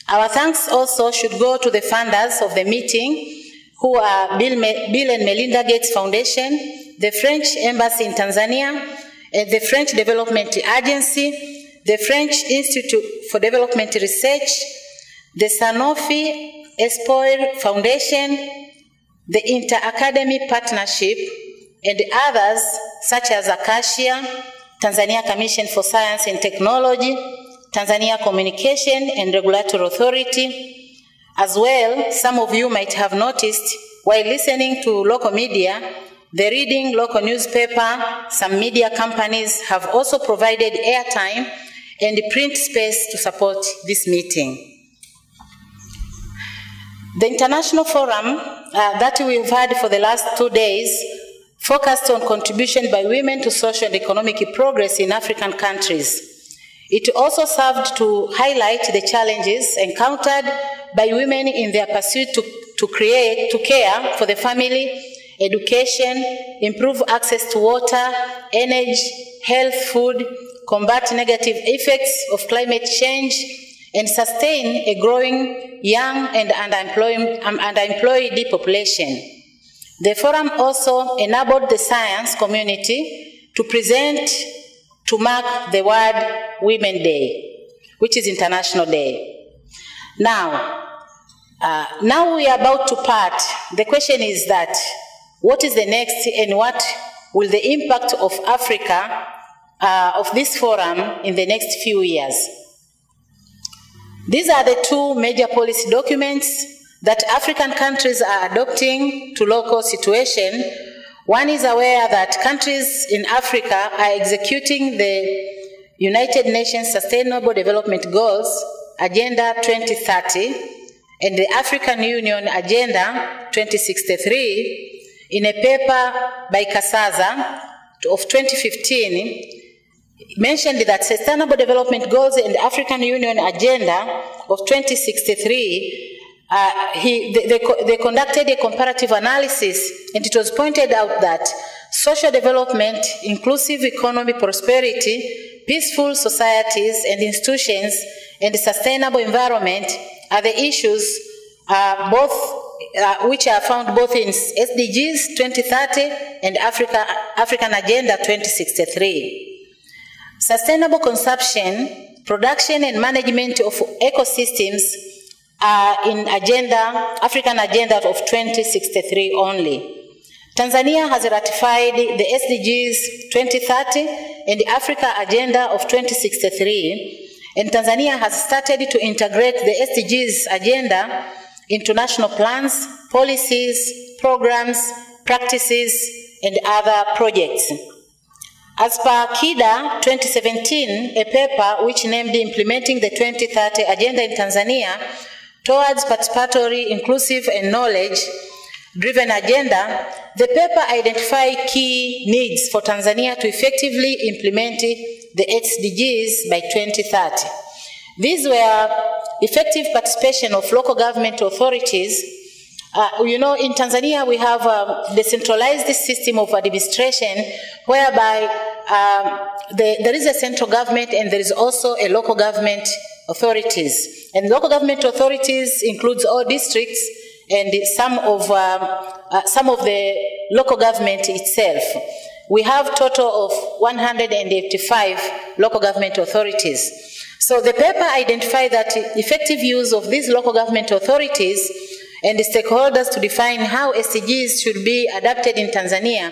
Our thanks also should go to the funders of the meeting, who are Bill and Melinda Gates Foundation, the French Embassy in Tanzania, and the French Development Agency, the French Institute for Development Research, the Sanofi Espoir Foundation, the Inter-Academy Partnership, and others such as Acacia, Tanzania Commission for Science and Technology, Tanzania Communication and Regulatory Authority. As well, some of you might have noticed while listening to local media, the reading local newspaper, some media companies have also provided airtime and print space to support this meeting. The international forum that we've had for the last 2 days focused on contribution by women to social and economic progress in African countries. It also served to highlight the challenges encountered by women in their pursuit to care for the family, education, improve access to water, energy, health, food, combat negative effects of climate change, and sustain a growing young and underemployed population. The forum also enabled the science community to present to mark the World Women Day, which is International Day. Now we are about to part. The question is that, what is the next and what will the impact of Africa, of this forum in the next few years? These are the two major policy documents that African countries are adopting to local situation. One is aware that countries in Africa are executing the United Nations Sustainable Development Goals, Agenda 2030, and the African Union Agenda 2063 in a paper by Kasaza of 2015, mentioned that Sustainable Development Goals and the African Union Agenda of 2063, they conducted a comparative analysis, and it was pointed out that social development, inclusive economy, prosperity, peaceful societies and institutions, and sustainable environment are the issues which are found both in SDGs 2030 and African Agenda 2063. Sustainable consumption, production and management of ecosystems in African Agenda of 2063 only. Tanzania has ratified the SDGs 2030 and the Africa Agenda of 2063, and Tanzania has started to integrate the SDGs agenda into national plans, policies, programs, practices, and other projects. As per KIDA 2017, a paper which named Implementing the 2030 Agenda in Tanzania towards Participatory, Inclusive, and Knowledge-Driven Agenda, the paper identified key needs for Tanzania to effectively implement the SDGs by 2030. These were effective participation of local government authorities. In Tanzania we have a decentralized system of administration whereby there is a central government and there is also a local government authorities. And local government authorities includes all districts and some of the local government itself. We have total of 185 local government authorities. So the paper identified that effective use of these local government authorities and the stakeholders to define how SDGs should be adapted in Tanzania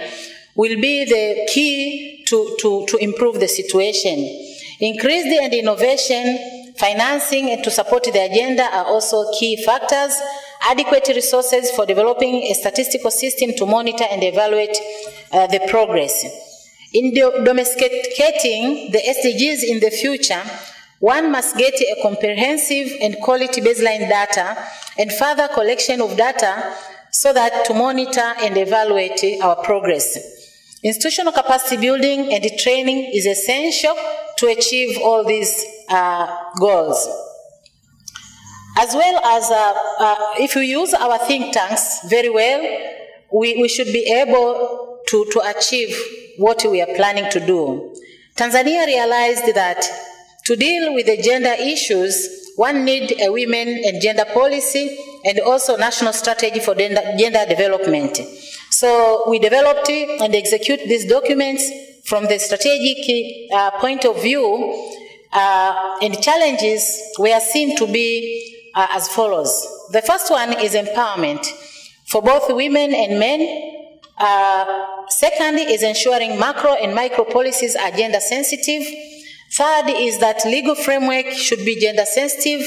will be the key to improve the situation. Increased and innovation, financing and to support the agenda are also key factors. Adequate resources for developing a statistical system to monitor and evaluate the progress. In domesticating the SDGs in the future, one must get a comprehensive and quality baseline data and further collection of data so that to monitor and evaluate our progress. Institutional capacity building and training is essential to achieve all these goals. As well as if we use our think tanks very well, we should be able to achieve what we are planning to do. Tanzania realized that to deal with the gender issues, one needs a women and gender policy and also national strategy for gender development. So we developed and execute these documents from the strategic point of view, and challenges were seen to be as follows. The first one is empowerment for both women and men. Second is ensuring macro and micro policies are gender sensitive. Third is that legal framework should be gender sensitive.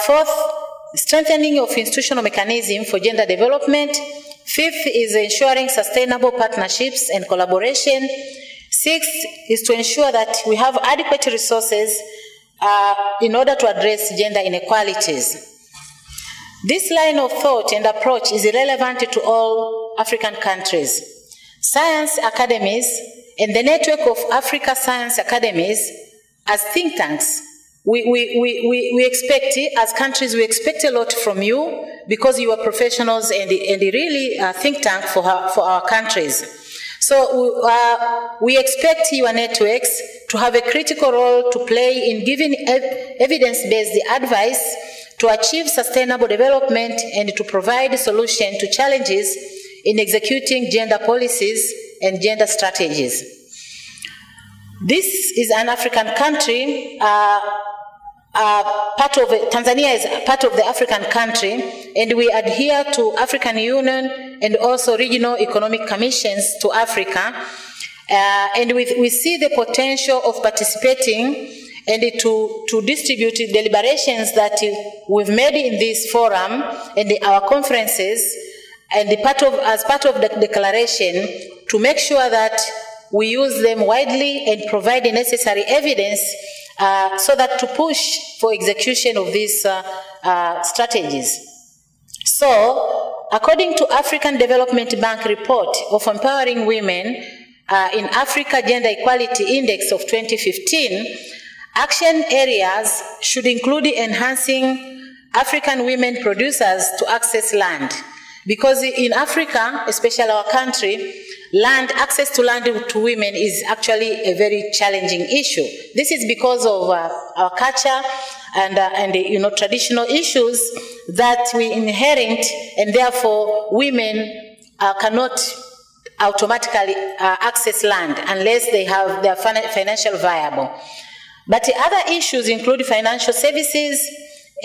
Fourth, strengthening of institutional mechanism for gender development. Fifth is ensuring sustainable partnerships and collaboration. Sixth is to ensure that we have adequate resources in order to address gender inequalities. This line of thought and approach is relevant to all African countries. Science academies and the network of Africa Science Academies as think tanks, we expect, as countries, we expect a lot from you because you are professionals and really a think tank for our countries. So we expect your networks to have a critical role to play in giving evidence-based advice to achieve sustainable development and to provide solutions to challenges in executing gender policies and gender strategies. This is an African country, Tanzania is part of the African country, and we adhere to African Union and also regional economic commissions to Africa. And we see the potential of participating and to distribute deliberations that we've made in this forum and our conferences, and as part of the declaration, to make sure that we use them widely and provide the necessary evidence so that to push for execution of these strategies. So, according to African Development Bank report of Empowering Women in Africa Gender Equality Index of 2015, action areas should include enhancing African women producers to access land. Because in Africa, especially our country, access to land to women is actually a very challenging issue. This is because of our culture and traditional issues that we inherit, and therefore women cannot automatically access land unless they are financially viable. But the other issues include financial services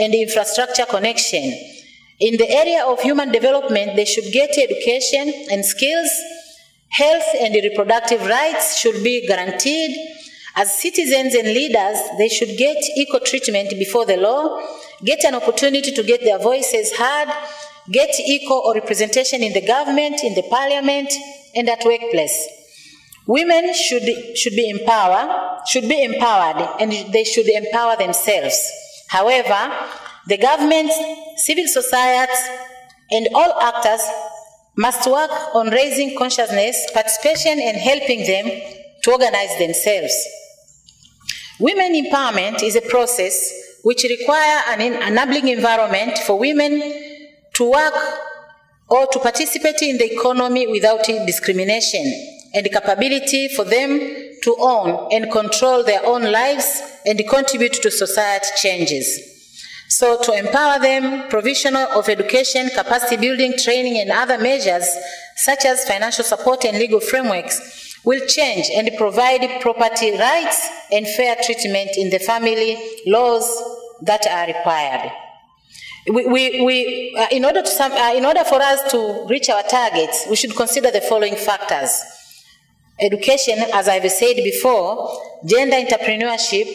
and infrastructure connection. In the area of human development, they should get education and skills. Health and reproductive rights should be guaranteed. As citizens and leaders, they should get equal treatment before the law, get an opportunity to get their voices heard, get equal representation in the government, in the parliament, and at workplace. Women should be empowered, and they should empower themselves. However, the government, civil society, and all actors must work on raising consciousness, participation, and helping them to organize themselves. Women empowerment is a process which requires an enabling environment for women to work or to participate in the economy without discrimination, and the capability for them to own and control their own lives and contribute to society changes. So to empower them, provision of education, capacity building, training, and other measures such as financial support and legal frameworks will change and provide property rights and fair treatment in the family laws that are required. In order for us to reach our targets, we should consider the following factors. Education, as I've said before, gender entrepreneurship,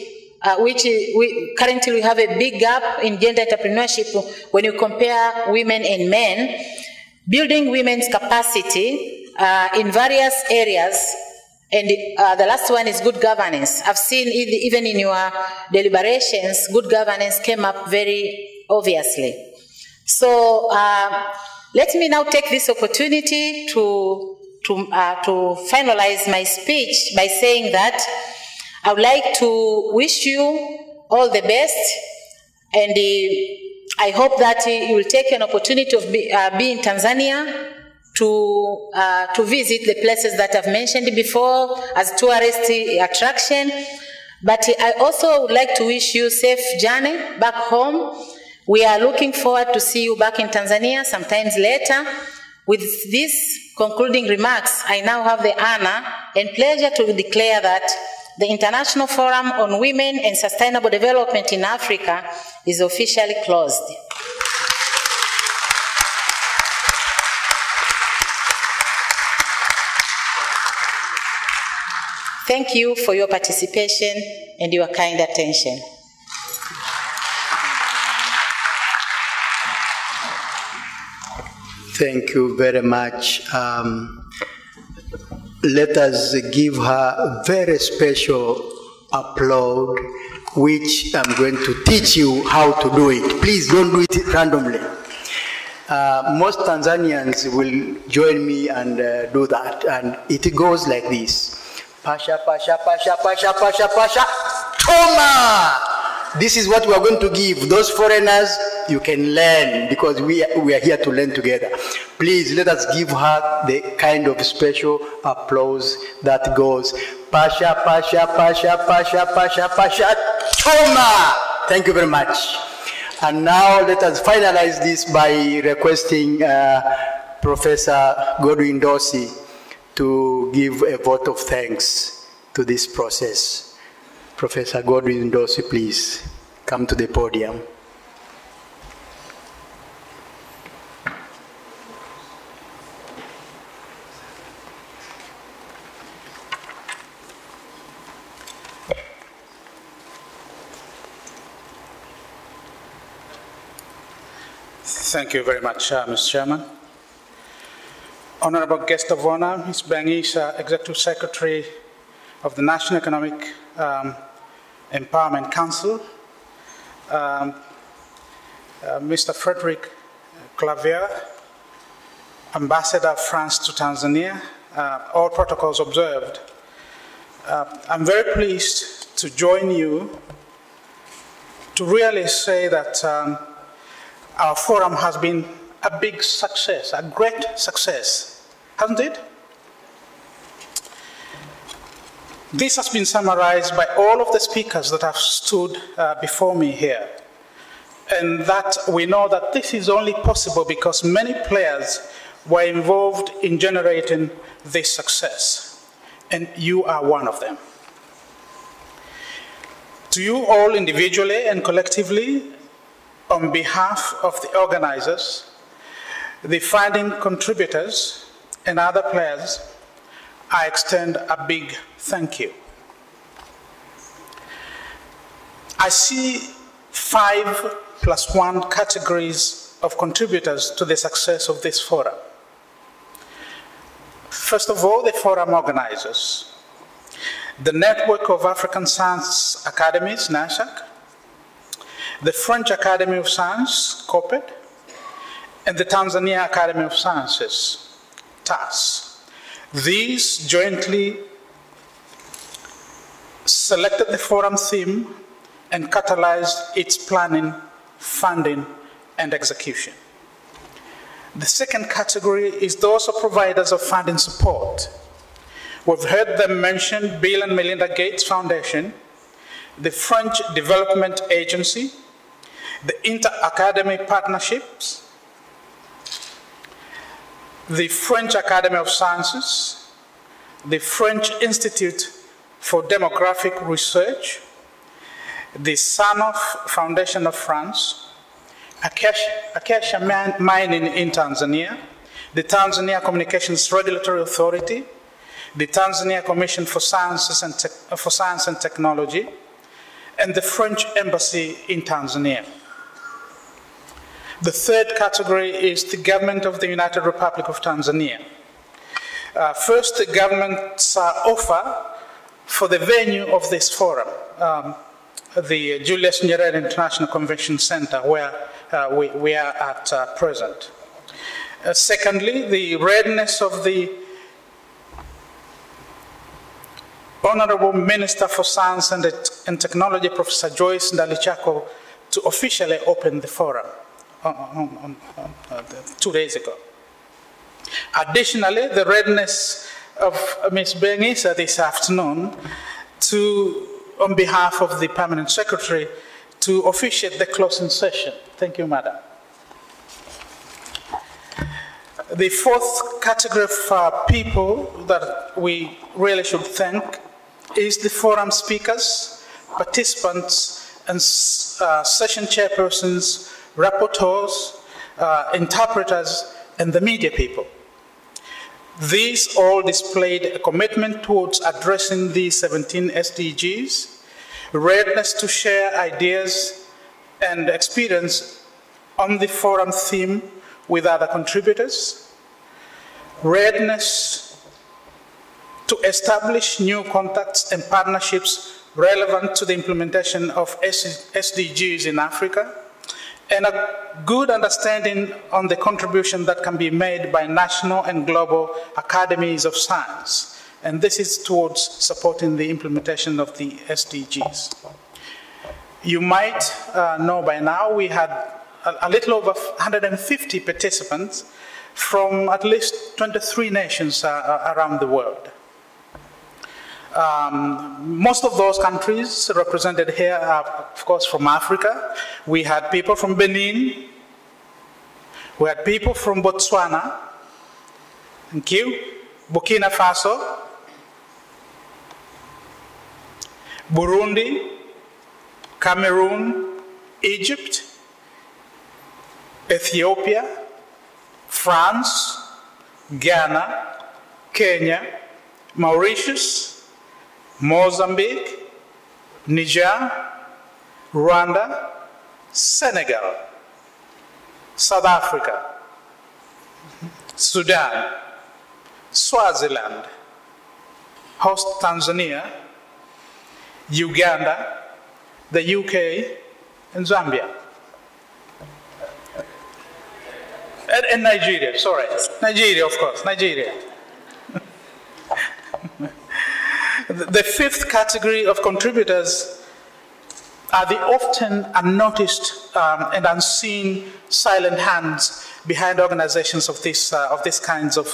currently we have a big gap in gender entrepreneurship when you compare women and men, building women's capacity in various areas, and the last one is good governance. I've seen even in your deliberations, good governance came up very obviously. So let me now take this opportunity to finalize my speech by saying that I would like to wish you all the best, and I hope that you will take an opportunity of be in Tanzania to visit the places that I've mentioned before as tourist attraction. But I also would like to wish you safe journey back home. We are looking forward to see you back in Tanzania sometimes later. With these concluding remarks, I now have the honor and pleasure to declare that the International Forum on Women and Sustainable Development in Africa is officially closed. Thank you for your participation and your kind attention. Thank you very much. Let us give her a very special applause, which I'm going to teach you how to do it. Please don't do it randomly. Most Tanzanians will join me and do that, and it goes like this. Pasha, pasha, pasha, pasha, pasha, pasha, Toma! This is what we are going to give. Those foreigners, you can learn, because we are here to learn together. Please let us give her the kind of special applause that goes Pasha, pasha, pasha, pasha, pasha, pasha, Toma! Thank you very much. And now let us finalize this by requesting Professor Godwin Dorsey to give a vote of thanks to this process. Professor Godwin Dorsey, please come to the podium. Thank you very much, Mr. Chairman. Honorable guest of honor, Ms. Bengis, Executive Secretary of the National Economic Empowerment Council, Mr. Frederick Clavier, Ambassador of France to Tanzania, all protocols observed. I'm very pleased to join you to really say that our forum has been a big success, a great success, hasn't it? This has been summarized by all of the speakers that have stood before me here. And that we know that this is only possible because many players were involved in generating this success. And you are one of them. To you all individually and collectively, on behalf of the organizers, the funding contributors, and other players, I extend a big thank you. I see 5+1 categories of contributors to the success of this forum. First of all, the forum organizers. The Network of African Science Academies, NASAC, the French Academy of Science, COPED, and the Tanzania Academy of Sciences, TAS. These jointly selected the forum theme and catalyzed its planning, funding, and execution. The second category is those providers of funding support. We've heard them mention Bill and Melinda Gates Foundation, the French Development Agency, the Inter-Academy Partnerships, the French Academy of Sciences, the French Institute for Demographic Research, the Sanofi Foundation of France, Acacia Mining in Tanzania, the Tanzania Communications Regulatory Authority, the Tanzania Commission for Science and Technology, and the French Embassy in Tanzania. The third category is the government of the United Republic of Tanzania. First, the government's offer for the venue of this forum, the Julius Nyerere International Convention Center, where we are at present. Secondly, the readiness of the Honorable Minister for Science and Technology, Professor Joyce Ndalichako, to officially open the forum 2 days ago. Additionally, the readiness of Ms. Bengisa this afternoon on behalf of the Permanent Secretary to officiate the closing session. Thank you, Madam. The fourth category of people that we really should thank is the forum speakers, participants, and session chairpersons, rapporteurs, interpreters, and the media people. These all displayed a commitment towards addressing the 17 SDGs, readiness to share ideas and experience on the forum theme with other contributors, readiness to establish new contacts and partnerships relevant to the implementation of SDGs in Africa, and a good understanding on the contribution that can be made by national and global academies of science. And this is towards supporting the implementation of the SDGs. You might know by now we had a little over 150 participants from at least 23 nations around the world. Most of those countries represented here are, of course, from Africa. We had people from Benin. We had people from Botswana. Thank you. Burkina Faso. Burundi. Cameroon. Egypt. Ethiopia. France. Ghana. Kenya. Mauritius. Mozambique, Niger, Rwanda, Senegal, South Africa, Sudan, Swaziland, host Tanzania, Uganda, the UK, and Zambia. And Nigeria, sorry. Nigeria, of course, Nigeria. The fifth category of contributors are the often unnoticed and unseen silent hands behind organizations of these kinds of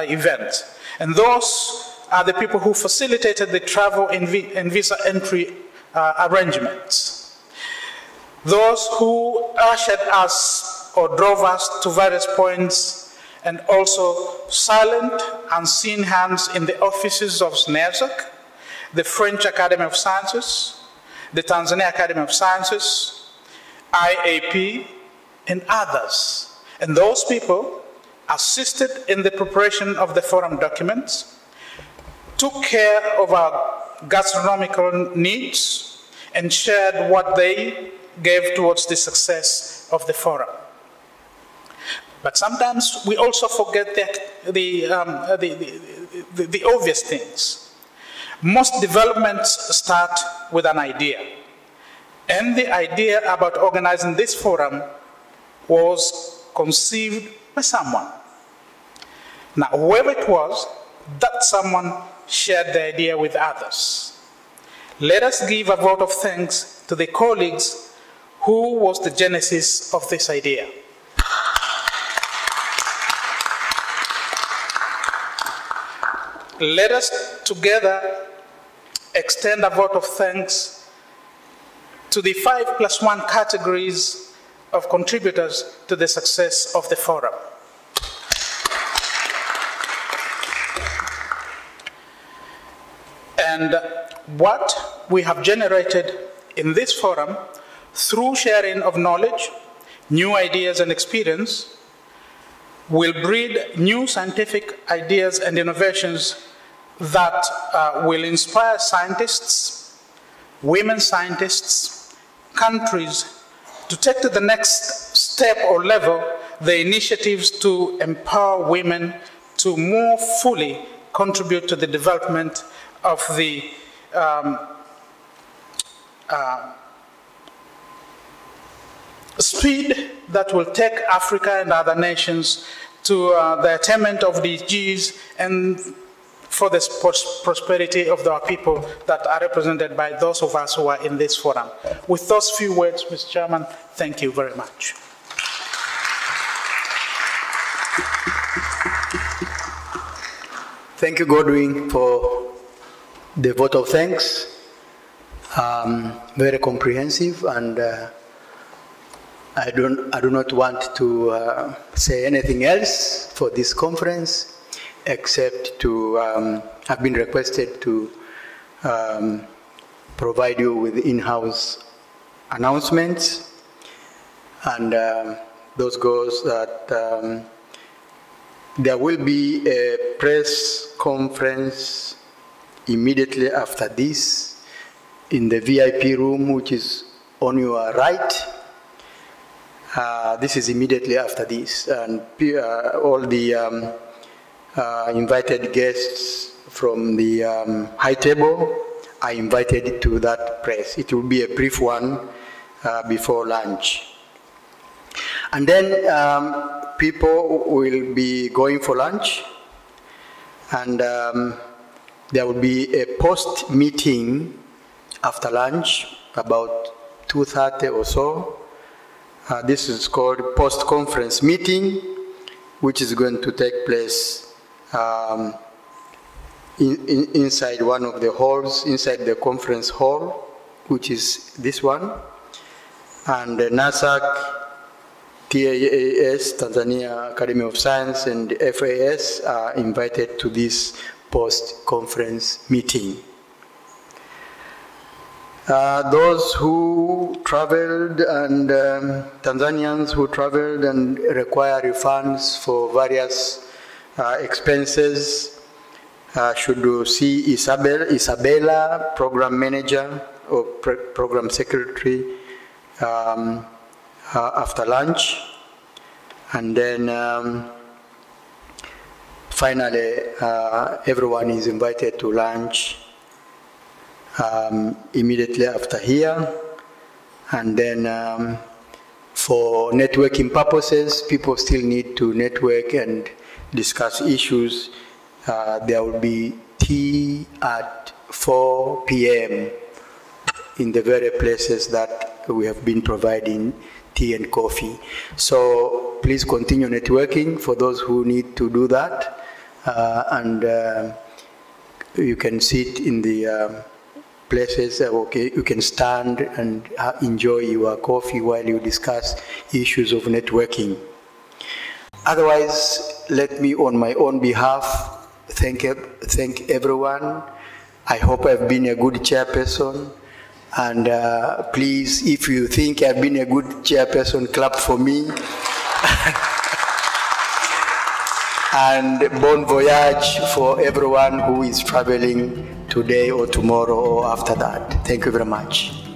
events. And those are the people who facilitated the travel and visa entry arrangements. Those who ushered us or drove us to various points, and also silent, unseen hands in the offices of NASAC, the French Academy of Sciences, the Tanzania Academy of Sciences, IAP, and others. And those people assisted in the preparation of the forum documents, took care of our gastronomical needs, and shared what they gave towards the success of the forum. But sometimes we also forget the obvious things. Most developments start with an idea. And the idea about organizing this forum was conceived by someone. Now, whoever it was, that someone shared the idea with others. Let us give a vote of thanks to the colleagues who was the genesis of this idea. Let us together extend a vote of thanks to the 5+1 categories of contributors to the success of the forum. And what we have generated in this forum through sharing of knowledge, new ideas and experience will breed new scientific ideas and innovations that will inspire scientists, women scientists, countries to take to the next step or level the initiatives to empower women to more fully contribute to the development of the speed that will take Africa and other nations to the attainment of the SDGs and for the prosperity of our people that are represented by those of us who are in this forum. With those few words, Mr. Chairman, thank you very much. Thank you, Godwin, for the vote of thanks. Very comprehensive, and I do not want to say anything else for this conference, except to have been requested to provide you with in-house announcements, and those goes that there will be a press conference immediately after this in the VIP room, which is on your right. This is immediately after this, and all the invited guests from the high table are invited to that press. It will be a brief one before lunch. And then people will be going for lunch, and there will be a post-meeting after lunch, about 2:30 or so. This is called post-conference meeting, which is going to take place inside one of the halls, inside the conference hall, which is this one. And the NASAC, TAAS, Tanzania Academy of Science, and FAS are invited to this post-conference meeting. Those who traveled and Tanzanians who traveled and require refunds for various expenses should see Isabella, Program Manager or Program Secretary after lunch. And then finally, everyone is invited to lunch immediately after here. And then for networking purposes, people still need to network and discuss issues. There will be tea at 4 p.m. in the very places that we have been providing tea and coffee. So please continue networking for those who need to do that. And you can sit in the places, okay, you can stand and enjoy your coffee while you discuss issues of networking. Otherwise, let me on my own behalf thank everyone. I hope I've been a good chairperson. And please, if you think I've been a good chairperson, clap for me. And bon voyage for everyone who is traveling today or tomorrow or after that. Thank you very much.